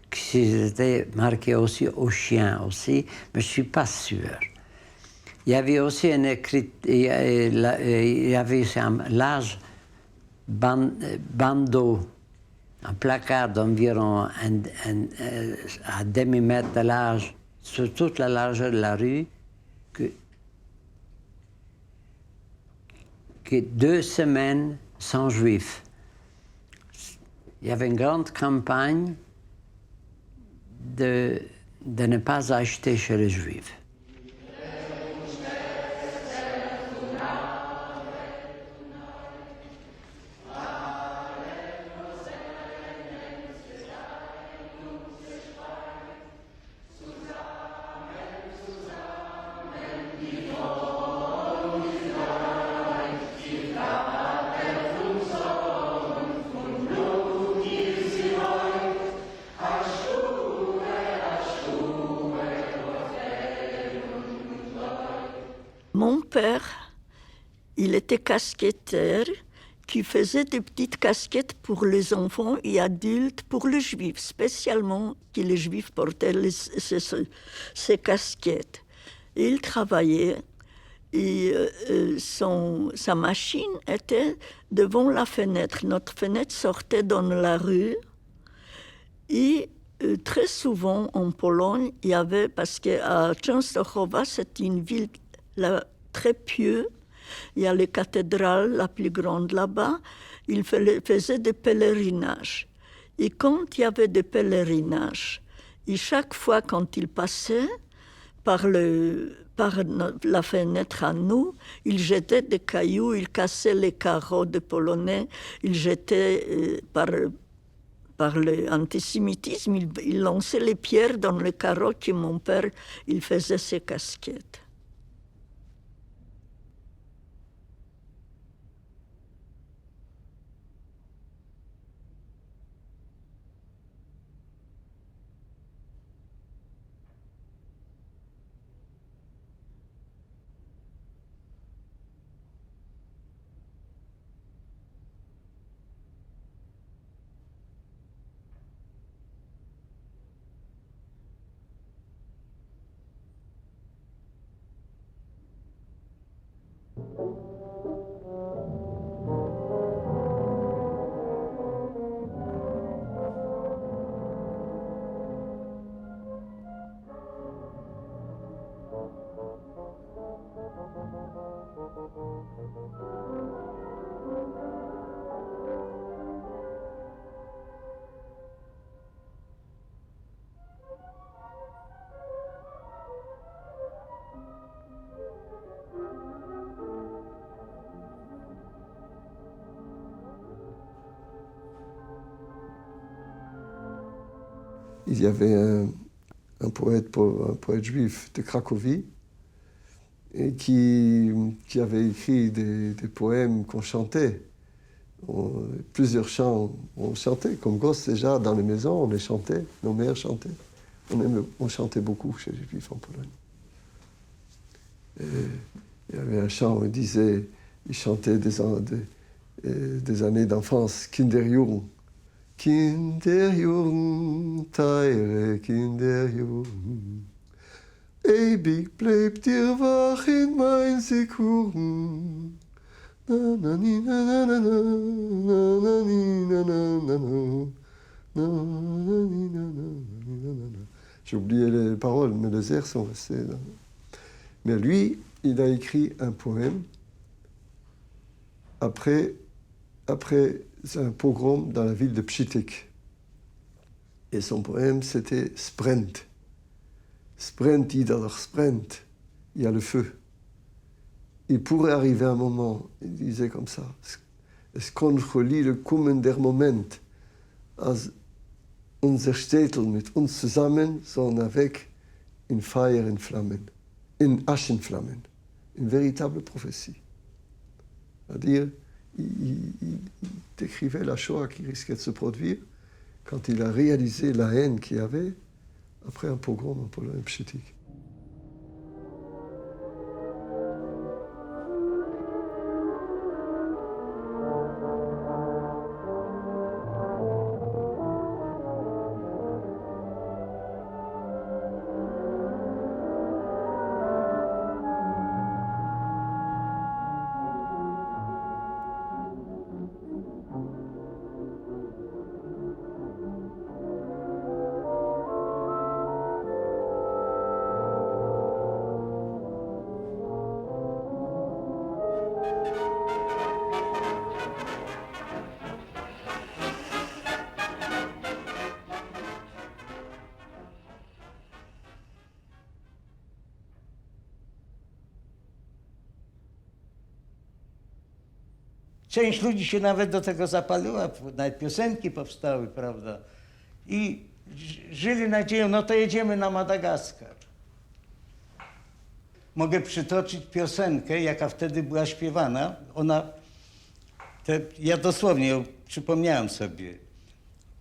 que c'était marqué aussi aux chiens aussi, mais je ne suis pas sûr. Il y avait aussi un écrit, il y avait un large bandeau, un placard d'environ à demi-mètre de large sur toute la largeur de la rue, que 2 semaines sans Juifs. Il y avait une grande campagne de ne pas acheter chez les Juifs. Mon père, il était casquetteur qui faisait des petites casquettes pour les enfants et adultes, pour les Juifs, spécialement que les Juifs portaient ces casquettes. Il travaillait et sa machine était devant la fenêtre. Notre fenêtre sortait dans la rue et très souvent en Pologne, il y avait, parce qu'à Częstochowa, c'est une ville très pieuse, il y a les cathédrales, la plus grande là-bas, il faisait des pèlerinages. Et quand il y avait des pèlerinages, et chaque fois quand il passait par la fenêtre à nous, il jetait des cailloux, il cassait les carreaux des Polonais, il jetait par l'antisémitisme, il lançait les pierres dans les carreaux que mon père, il faisait ses casquettes. Il y avait un poète juif de Cracovie et qui avait écrit des poèmes qu'on chantait. Plusieurs chants, on chantait comme gosses déjà dans les maisons, on les chantait, nos mères chantaient. On chantait beaucoup chez les Juifs en Pologne. Et il y avait un chant où il chantait des années d'enfance, Kinderjugend. Kinderjugend, teure Kinderjugend, ewig bleibt dir wach in mein Sekuren. J'ai oublié les paroles, mais les airs sont restés là. Mais lui, il a écrit un poème après un pogrom dans la ville de Pschitek. Et son poème, c'était Sprint. Sprint, ieder sprint. Il y a le feu. Il pourrait arriver un moment, il disait comme ça, es kon geleden kommen der Moment, als unser Städtel mit uns zusammen sollen avec in Feuer in Flammen, in Aschenflammen, une véritable prophétie. C'est-à-dire, il décrivait la Shoah qui risquait de se produire quand il a réalisé la haine qu'il y avait après un pogrom en Pologne pchétique. Część ludzi się nawet do tego zapaliła, nawet piosenki powstały, prawda? I żyli nadzieją, no to jedziemy na Madagaskar. Mogę przytoczyć piosenkę, jaka wtedy była śpiewana. Ja dosłownie ją przypomniałem sobie.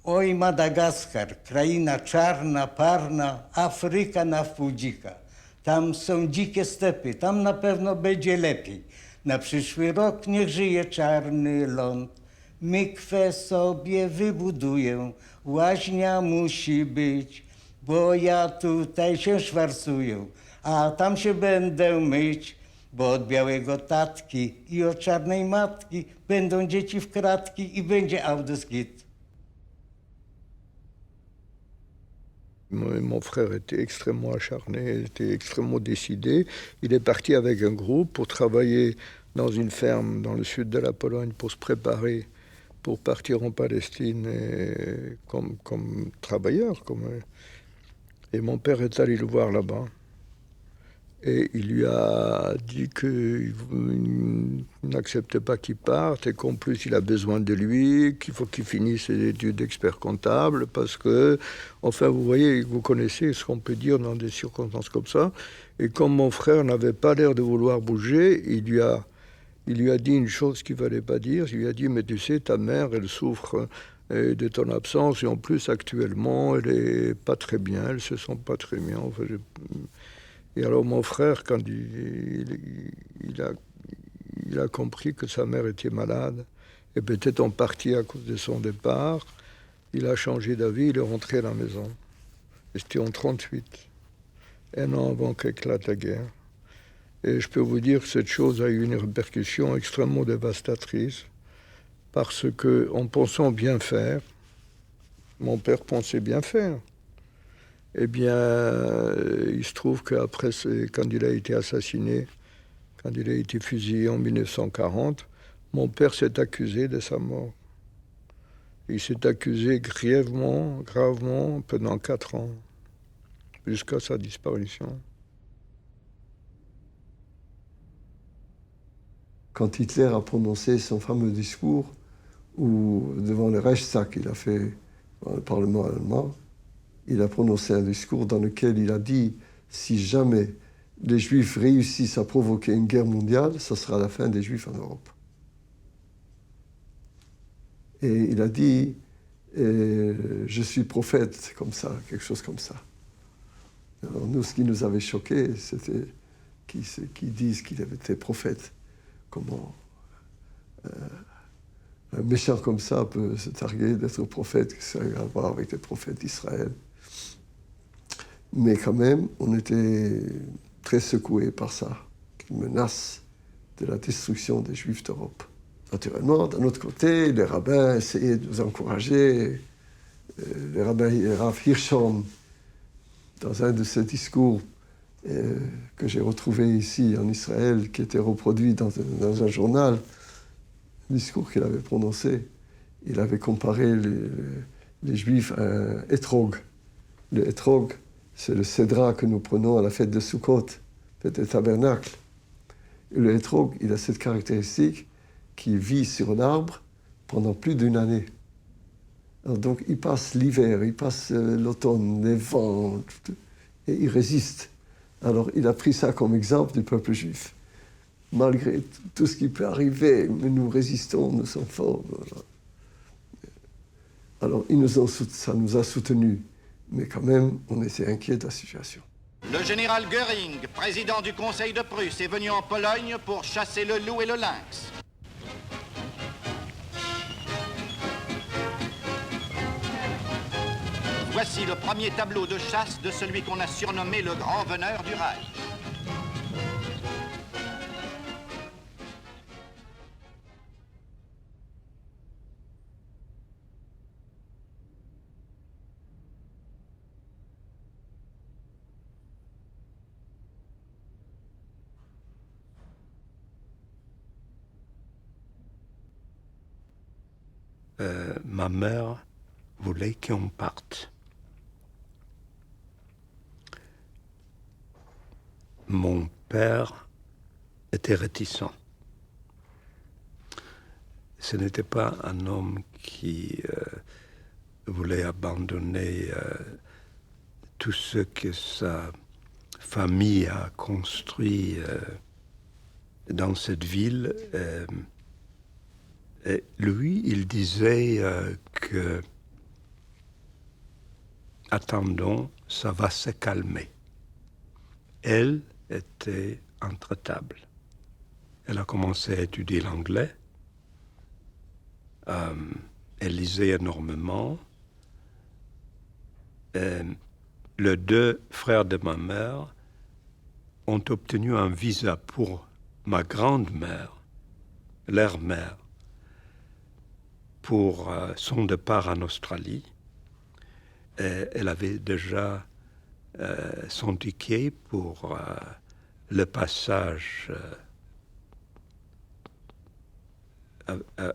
Oj, Madagaskar, kraina czarna, parna, Afryka na wpół dzika. Tam są dzikie stepy, tam na pewno będzie lepiej. Na przyszły rok niech żyje czarny ląd. Mykwę sobie wybuduję, łaźnia musi być, bo ja tutaj się szwarcuję, a tam się będę myć, bo od białego tatki i od czarnej matki będą dzieci w kratki i będzie autoskit. Mon frère était extrêmement acharné, était extrêmement décidé. Il est parti avec un groupe pour travailler dans une ferme dans le sud de la Pologne pour se préparer pour partir en Palestine comme travailleur. Et mon père est allé le voir là-bas. Et il lui a dit qu'il n'acceptait pas qu'il parte et qu'en plus il a besoin de lui, qu'il faut qu'il finisse ses études d'expert comptable parce que, enfin vous voyez, vous connaissez ce qu'on peut dire dans des circonstances comme ça. Et comme mon frère n'avait pas l'air de vouloir bouger, il lui a dit une chose qu'il ne fallait pas dire. Il lui a dit, mais tu sais, ta mère, elle souffre de ton absence et en plus actuellement, elle n'est pas très bien, elle ne se sent pas très bien. Enfin, et alors mon frère, quand il a compris que sa mère était malade, et peut-être en partie à cause de son départ, il a changé d'avis, il est rentré à la maison. Et c'était en 1938, un an avant qu'éclate la guerre. Et je peux vous dire que cette chose a eu une répercussion extrêmement dévastatrice, parce qu'en pensant bien faire, mon père pensait bien faire. Eh bien, il se trouve qu'après, quand il a été assassiné, quand il a été fusillé en 1940, mon père s'est accusé de sa mort. Il s'est accusé gravement pendant 4 ans, jusqu'à sa disparition. Quand Hitler a prononcé son fameux discours devant le Reichstag qu'il a fait dans le Parlement allemand, il a prononcé un discours dans lequel il a dit « Si jamais les Juifs réussissent à provoquer une guerre mondiale, ça sera la fin des Juifs en Europe. » Et il a dit « Je suis prophète », comme ça, quelque chose comme ça. Alors nous, ce qui nous avait choqué, c'était qu'ils disent qu'il avait été prophète. Comment un méchant comme ça peut se targuer d'être prophète, que ça a à voir avec les prophètes d'Israël. Mais quand même, on était très secoués par ça, une menace de la destruction des Juifs d'Europe. Naturellement, d'un autre côté, les rabbins essayaient de nous encourager. Le rabbin Rav Hirschhorn, dans un de ses discours que j'ai retrouvé ici en Israël, qui était reproduit dans un journal, un discours qu'il avait prononcé, il avait comparé les Juifs un etrog. Le etrog, c'est le cédra que nous prenons à la fête de Sukkot, fête des tabernacles. Et le etrog, il a cette caractéristique qu'il vit sur un arbre pendant plus d'une année. Alors donc, il passe l'hiver, il passe l'automne, les vents, et il résiste. Alors, il a pris ça comme exemple du peuple juif. Malgré tout ce qui peut arriver, mais nous résistons, nous sommes forts. Voilà. Alors, ça nous a soutenus, mais quand même, on était inquiets de la situation. Le général Göring, président du Conseil de Prusse, est venu en Pologne pour chasser le loup et le lynx. Voici le premier tableau de chasse de celui qu'on a surnommé le grand veneur du Reich. Ma mère voulait qu'on parte. Mon père était réticent. Ce n'était pas un homme qui voulait abandonner tout ce que sa famille a construit dans cette ville. Et lui, il disait que attendons, ça va se calmer. Elle était intraitable. Elle a commencé à étudier l'anglais. Elle lisait énormément. Les deux frères de ma mère ont obtenu un visa pour ma grand-mère, leur mère, pour son départ en Australie. Et elle avait déjà son ticket pour le passage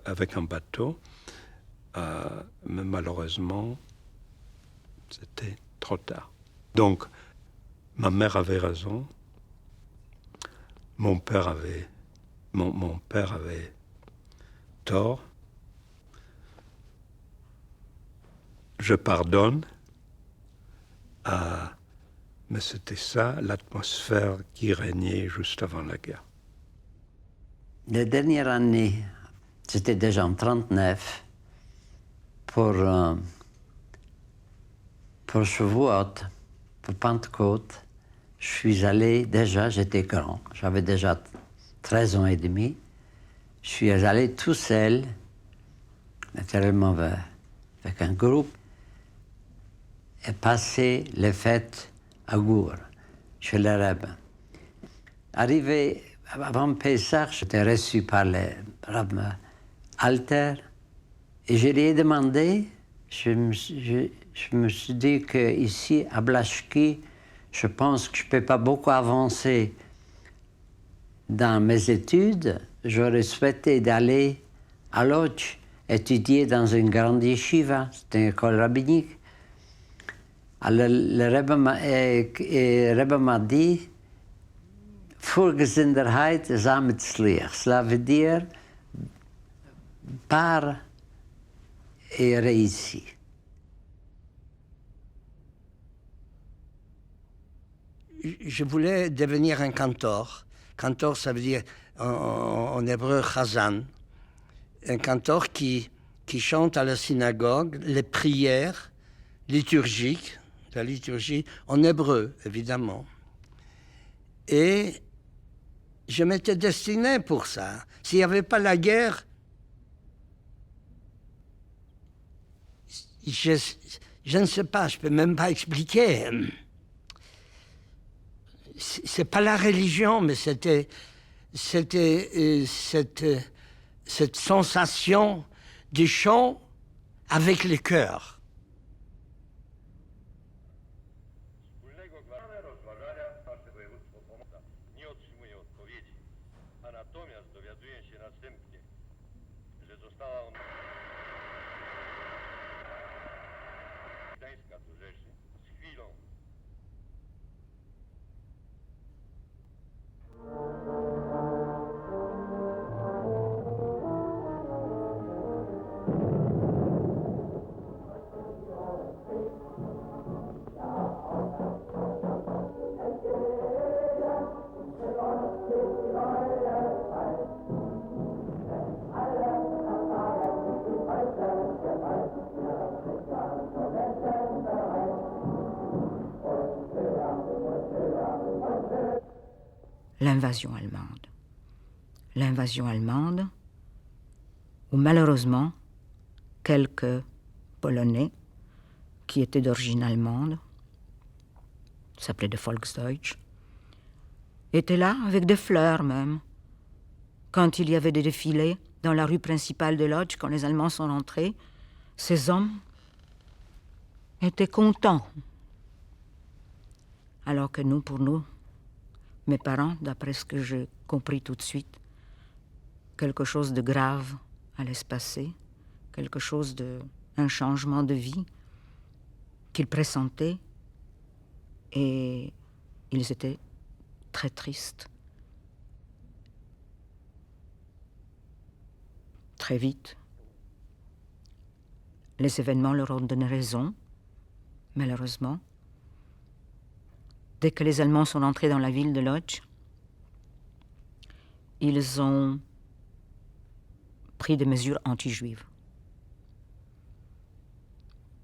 avec un bateau. Mais malheureusement, c'était trop tard. Donc, ma mère avait raison. Mon père avait tort. Je pardonne, mais c'était ça l'atmosphère qui régnait juste avant la guerre. Les dernières années, c'était déjà en 1939, pour Shavuot, pour Pentecôte, je suis allé déjà, j'étais grand, j'avais déjà 13 ans et demi, je suis allé tout seul, naturellement avec un groupe, et passer les fêtes à Gour, chez les rabbins. Arrivé avant Pessah, j'étais reçu par le rabbin Alter, et je lui ai demandé, je me suis dit qu'ici, à Blachki, je pense que je ne peux pas beaucoup avancer dans mes études. J'aurais souhaité d'aller à Lodz, étudier dans une grande yeshiva, c'était une école rabbinique. Alors, le Rebbe m'a dit, Vorgesinderheit sametzliach. Cela veut dire, pars et réussis. Je voulais devenir un cantor. Cantor, ça veut dire en hébreu chazan. Un cantor qui chante à la synagogue les prières liturgiques, la liturgie en hébreu, évidemment. Et je m'étais destiné pour ça. S'il n'y avait pas la guerre, je ne sais pas, je ne peux même pas expliquer. C'est pas la religion, mais c'était cette sensation du chant avec le cœur. l'invasion allemande. L'invasion allemande, où malheureusement, quelques Polonais qui étaient d'origine allemande, s'appelaient de Volksdeutsch, étaient là avec des fleurs même. Quand il y avait des défilés dans la rue principale de Lodz, quand les Allemands sont rentrés, ces hommes étaient contents. Alors que nous, pour nous, mes parents, d'après ce que j'ai compris tout de suite, quelque chose de grave allait se passer, quelque chose un changement de vie qu'ils pressentaient, et ils étaient très tristes. Très vite, les événements leur ont donné raison, malheureusement. Dès que les Allemands sont entrés dans la ville de Lodz, ils ont pris des mesures anti-juives.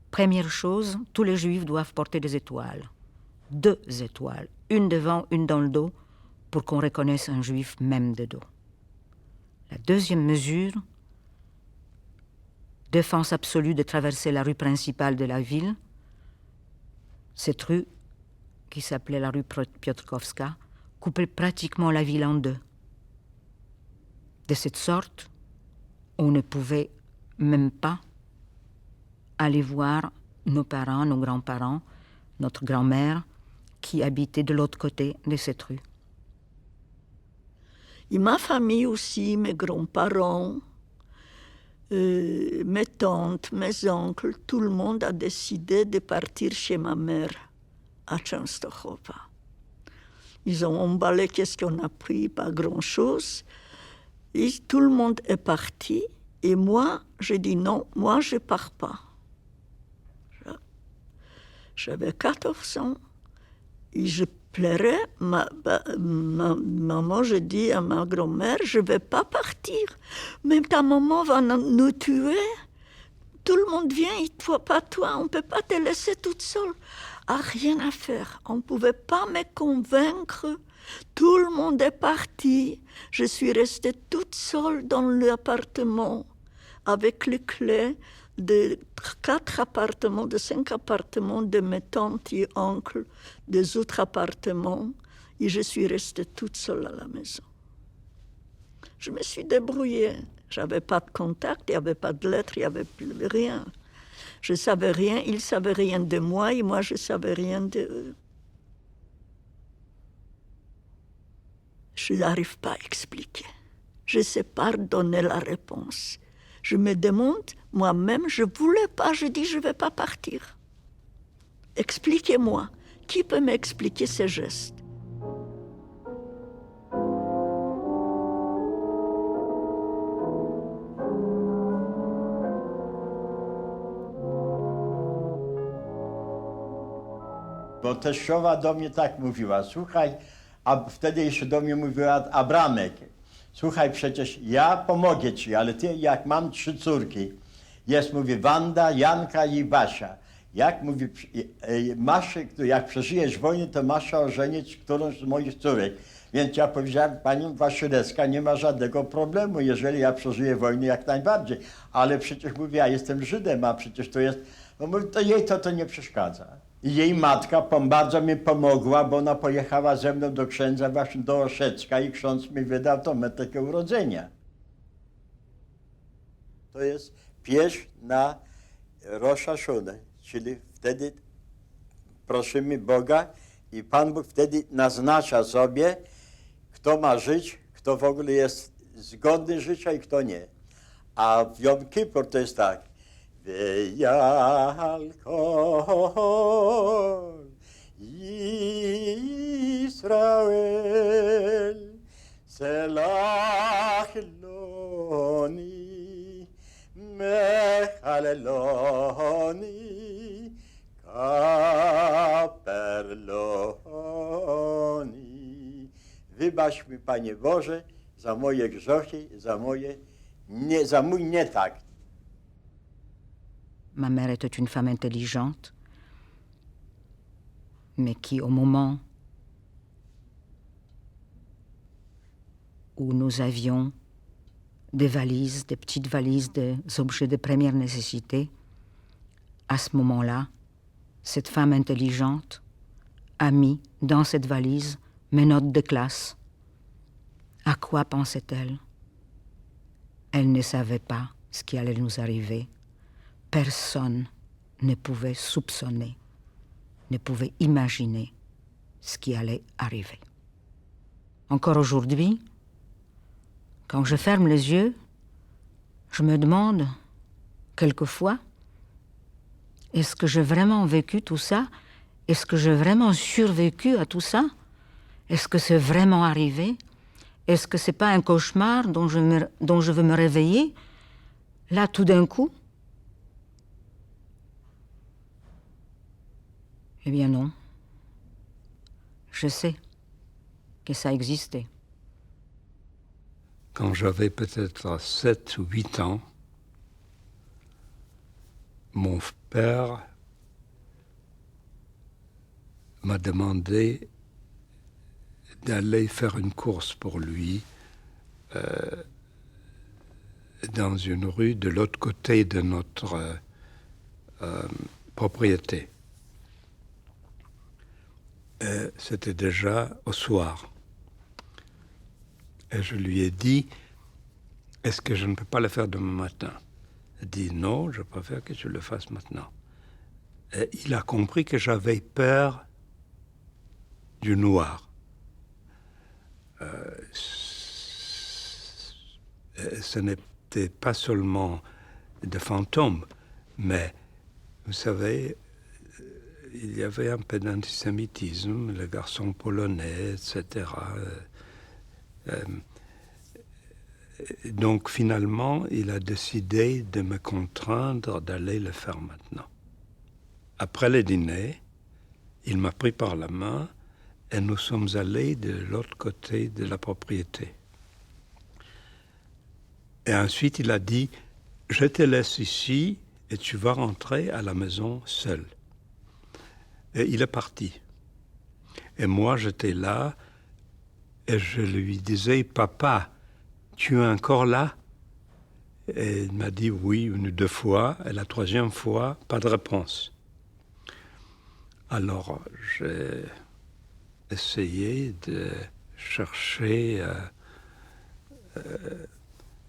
Première chose, tous les Juifs doivent porter des étoiles. 2 étoiles, une devant, une dans le dos, pour qu'on reconnaisse un Juif même de dos. La deuxième mesure, défense absolue de traverser la rue principale de la ville. Cette rue, qui s'appelait la rue Piotrkowska, coupait pratiquement la ville en 2. De cette sorte, on ne pouvait même pas aller voir nos parents, nos grands-parents, notre grand-mère, qui habitait de l'autre côté de cette rue. Et ma famille aussi, mes grands-parents, mes tantes, mes oncles, tout le monde a décidé de partir chez ma mère à Częstochowa. Ils ont emballé qu'est-ce qu'on a pris, pas grand-chose. Et tout le monde est parti. Et moi, j'ai dit non, moi je pars pas. J'avais 14 ans. Et je pleurais. Maman, je dis à ma grand-mère, je ne vais pas partir. Même ta maman va nous tuer. Tout le monde vient, et toi, pas toi. On ne peut pas te laisser toute seule. Ah, rien à faire. On ne pouvait pas me convaincre. Tout le monde est parti. Je suis restée toute seule dans l'appartement avec les clés de 4 appartements, de 5 appartements de mes tantes et oncles, des autres appartements, et je suis restée toute seule à la maison. Je me suis débrouillée. J'avais pas de contact, il n'y avait pas de lettres, il n'y avait plus rien. Je ne savais rien, ils ne savaient rien de moi, et moi je ne savais rien d'eux. Je n'arrive pas à expliquer. Je ne sais pas donner la réponse. Je me demande, moi-même, je ne voulais pas, je dis, je ne vais pas partir. Expliquez-moi, qui peut m'expliquer ces gestes? Bo teściowa do mnie tak mówiła, słuchaj, a wtedy jeszcze do mnie mówiła Abramek, słuchaj, przecież ja pomogę ci, ale ty, jak mam 3 córki, jest, mówi, Wanda, Janka i Basia. Jak, mówi, masz, jak przeżyjesz wojnę, to masz ożenić którąś z moich córek. Więc ja powiedziałem, pani Wasilewska, nie ma żadnego problemu, jeżeli ja przeżyję wojnę, jak najbardziej. Ale przecież, mówi, ja jestem Żydem, a przecież to jest, no mówi, to jej to nie przeszkadza. I jej matka bardzo mi pomogła, bo ona pojechała ze mną do księdza właśnie do Oszecka i ksiądz mi wydał tą metrykę urodzenia. To jest pieśń na Rosh Hashonah, czyli wtedy prosimy Boga i Pan Bóg wtedy naznacza sobie, kto ma żyć, kto w ogóle jest zgodny życia i kto nie. A w Jom Kippur to jest tak. Ve'yal kol Yisrael selach loni mechaleloni kaperloni. Wybacz mi, Panie Boże, za moje grzechy, za mój nietakt. Ma mère était une femme intelligente, mais qui, au moment où nous avions des valises, des petites valises, des objets de première nécessité. À ce moment-là, cette femme intelligente a mis dans cette valise mes notes de classe. À quoi pensait-elle? Elle ne savait pas ce qui allait nous arriver. Personne ne pouvait soupçonner, ne pouvait imaginer ce qui allait arriver. Encore aujourd'hui, quand je ferme les yeux, je me demande quelquefois, est-ce que j'ai vraiment vécu tout ça? Est-ce que j'ai vraiment survécu à tout ça? Est-ce que c'est vraiment arrivé? Est-ce que c'est pas un cauchemar dont je veux me réveiller, là, tout d'un coup? Eh bien non. Je sais que ça existait. Quand j'avais peut-être 7 ou 8 ans, mon père m'a demandé d'aller faire une course pour lui dans une rue de l'autre côté de notre propriété. C'était déjà au soir. Et je lui ai dit, est-ce que je ne peux pas le faire demain matin? Il a dit, non, je préfère que tu le fasses maintenant. Et il a compris que j'avais peur du noir. Ce n'était pas seulement des fantômes, mais vous savez, il y avait un peu d'antisémitisme, le garçon polonais, etc. Donc finalement, il a décidé de me contraindre d'aller le faire maintenant. Après le dîner, il m'a pris par la main et nous sommes allés de l'autre côté de la propriété. Et ensuite, il a dit, je te laisse ici et tu vas rentrer à la maison seul. Et il est parti. Et moi, j'étais là et je lui disais, papa, tu es encore là? Et il m'a dit oui, 1 ou 2 fois, et la 3e fois, pas de réponse. Alors, j'ai essayé de chercher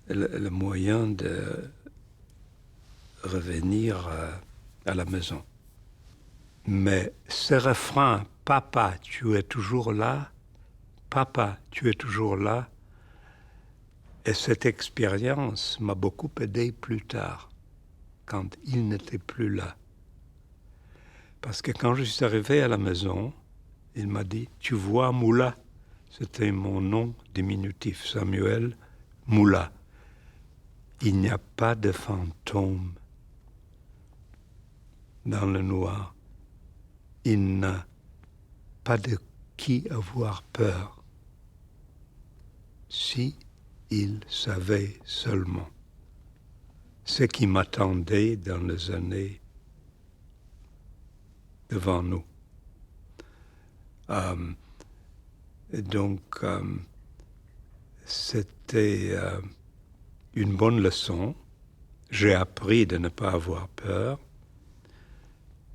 le moyen de revenir à la maison. Mais ce refrain, papa, tu es toujours là, papa, tu es toujours là, et cette expérience m'a beaucoup aidé plus tard, quand il n'était plus là. Parce que quand je suis arrivé à la maison, il m'a dit, tu vois Moula, c'était mon nom diminutif, Samuel Moula. Il n'y a pas de fantôme dans le noir. Il n'a pas de qui avoir peur. Si il savait seulement ce qui m'attendait dans les années devant nous. Donc, c'était une bonne leçon. J'ai appris de ne pas avoir peur.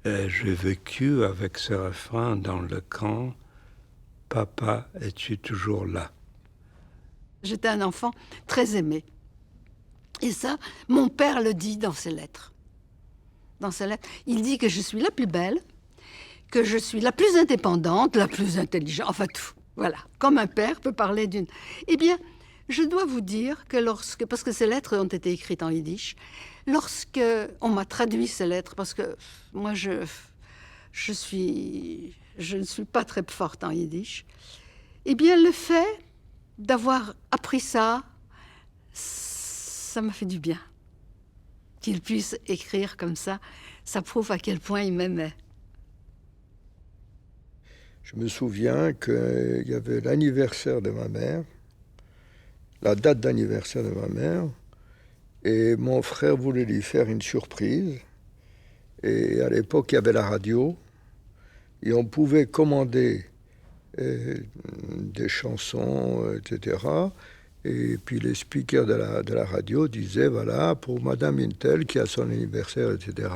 Et j'ai vécu avec ce refrain dans le camp, « Papa, es-tu toujours là ?» J'étais un enfant très aimé. Et ça, mon père le dit dans ses lettres. Dans ses lettres, il dit que je suis la plus belle, que je suis la plus indépendante, la plus intelligente, enfin tout. Voilà, comme un père peut parler d'une... Eh bien, je dois vous dire que parce que ces lettres ont été écrites en yiddish, lorsque on m'a traduit ces lettres, parce que moi je ne suis pas très forte en yiddish, eh bien le fait d'avoir appris ça, ça m'a fait du bien. Qu'il puisse écrire comme ça prouve à quel point il m'aimait. Je me souviens qu'il y avait l'anniversaire de ma mère, la date d'anniversaire de ma mère, et mon frère voulait lui faire une surprise. Et à l'époque, il y avait la radio, et on pouvait commander des chansons, etc. Et puis les speakers de la radio disaient, voilà, pour Madame Intel qui a son anniversaire, etc.,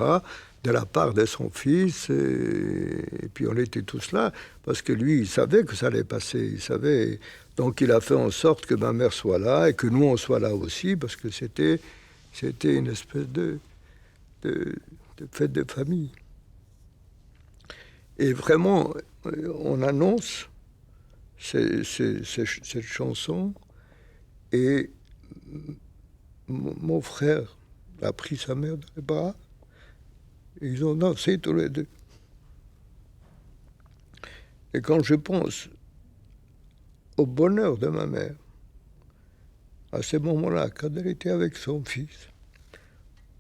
de la part de son fils. Et puis on était tous là, parce que lui, il savait que ça allait passer, il savait. Donc il a fait en sorte que ma mère soit là et que nous, on soit là aussi, parce que c'était une espèce de fête de famille. Et vraiment, on annonce cette chanson, et mon frère a pris sa mère dans les bras, et ils ont dansé tous les deux. Et quand je pense au bonheur de ma mère, à ce moment-là, quand elle était avec son fils,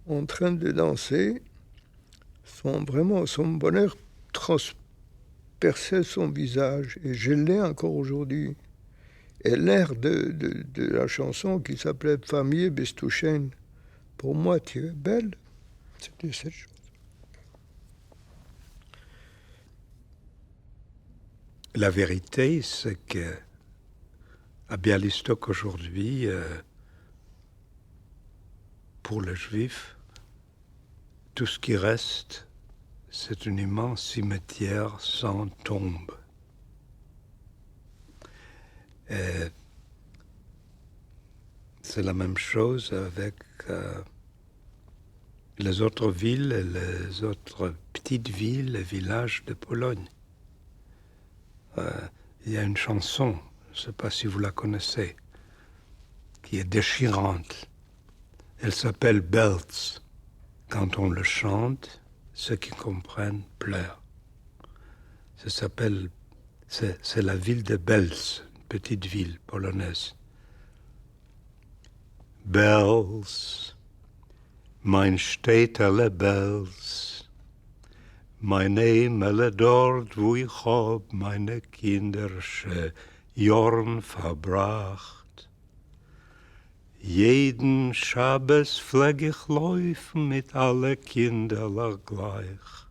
en train de danser, son bonheur transperçait son visage, et je l'ai encore aujourd'hui. Et l'air de la chanson qui s'appelait « Famille Bestouchen », pour moi, tu es belle, c'était cette chose. La vérité, c'est que à Bialystok aujourd'hui, pour les Juifs, tout ce qui reste, c'est un immense cimetière sans tombe. Et c'est la même chose avec les autres villes et les autres petites villes et villages de Pologne. Il y a une chanson, je ne sais pas si vous la connaissez, qui est déchirante. Elle s'appelle Belz. Quand on le chante, ceux qui comprennent pleurent. C'est la ville de Belz, une petite ville polonaise. Belz, mein Städterle Belz, mein Emele dort, wo ich hab meine kindersche Jorn verbracht. Jeden Schabbes pfleg ich laufen mit alle Kinderler gleich.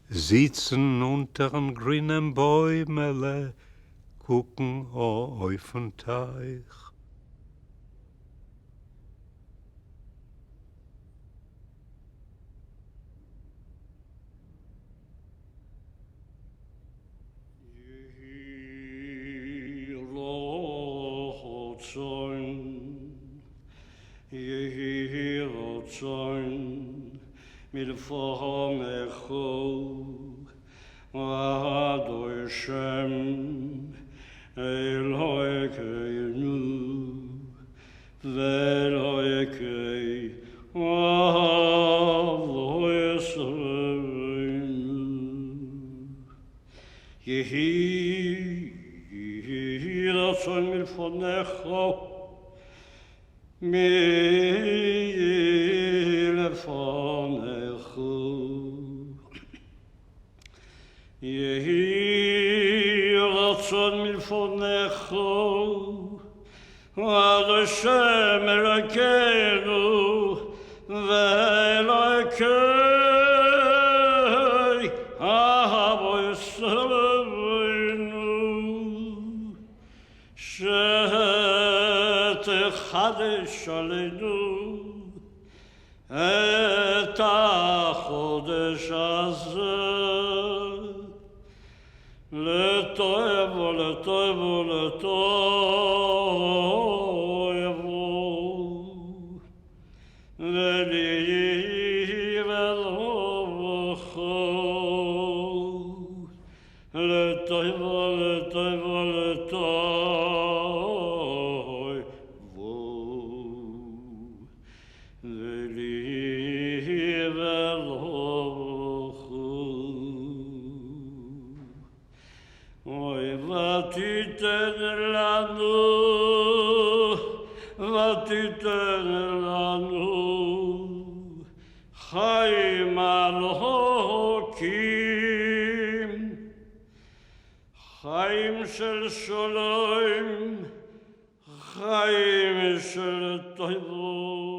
Sitzen untern grünen Bäumele, gucken auf den Teich. Mit Vormecho, Adoi Shem, Eloheinu, Veloheinu, Avoi Yisraelu. Yehi ratzon milfonecho, milfonecho. Yehi ratzon milfonecho, Ad Hashem Elokeinu, ve'Elokei Avo Yisraelu, shetechadesh aleinu et hachodesh hazeh, letoev uletoev uletoev, leliv elocho, letoev uletoev uletoev, leliv elocho. Oy vatiten lanu, chaim Elokim, chaim shel shalom, chaim shel tovot.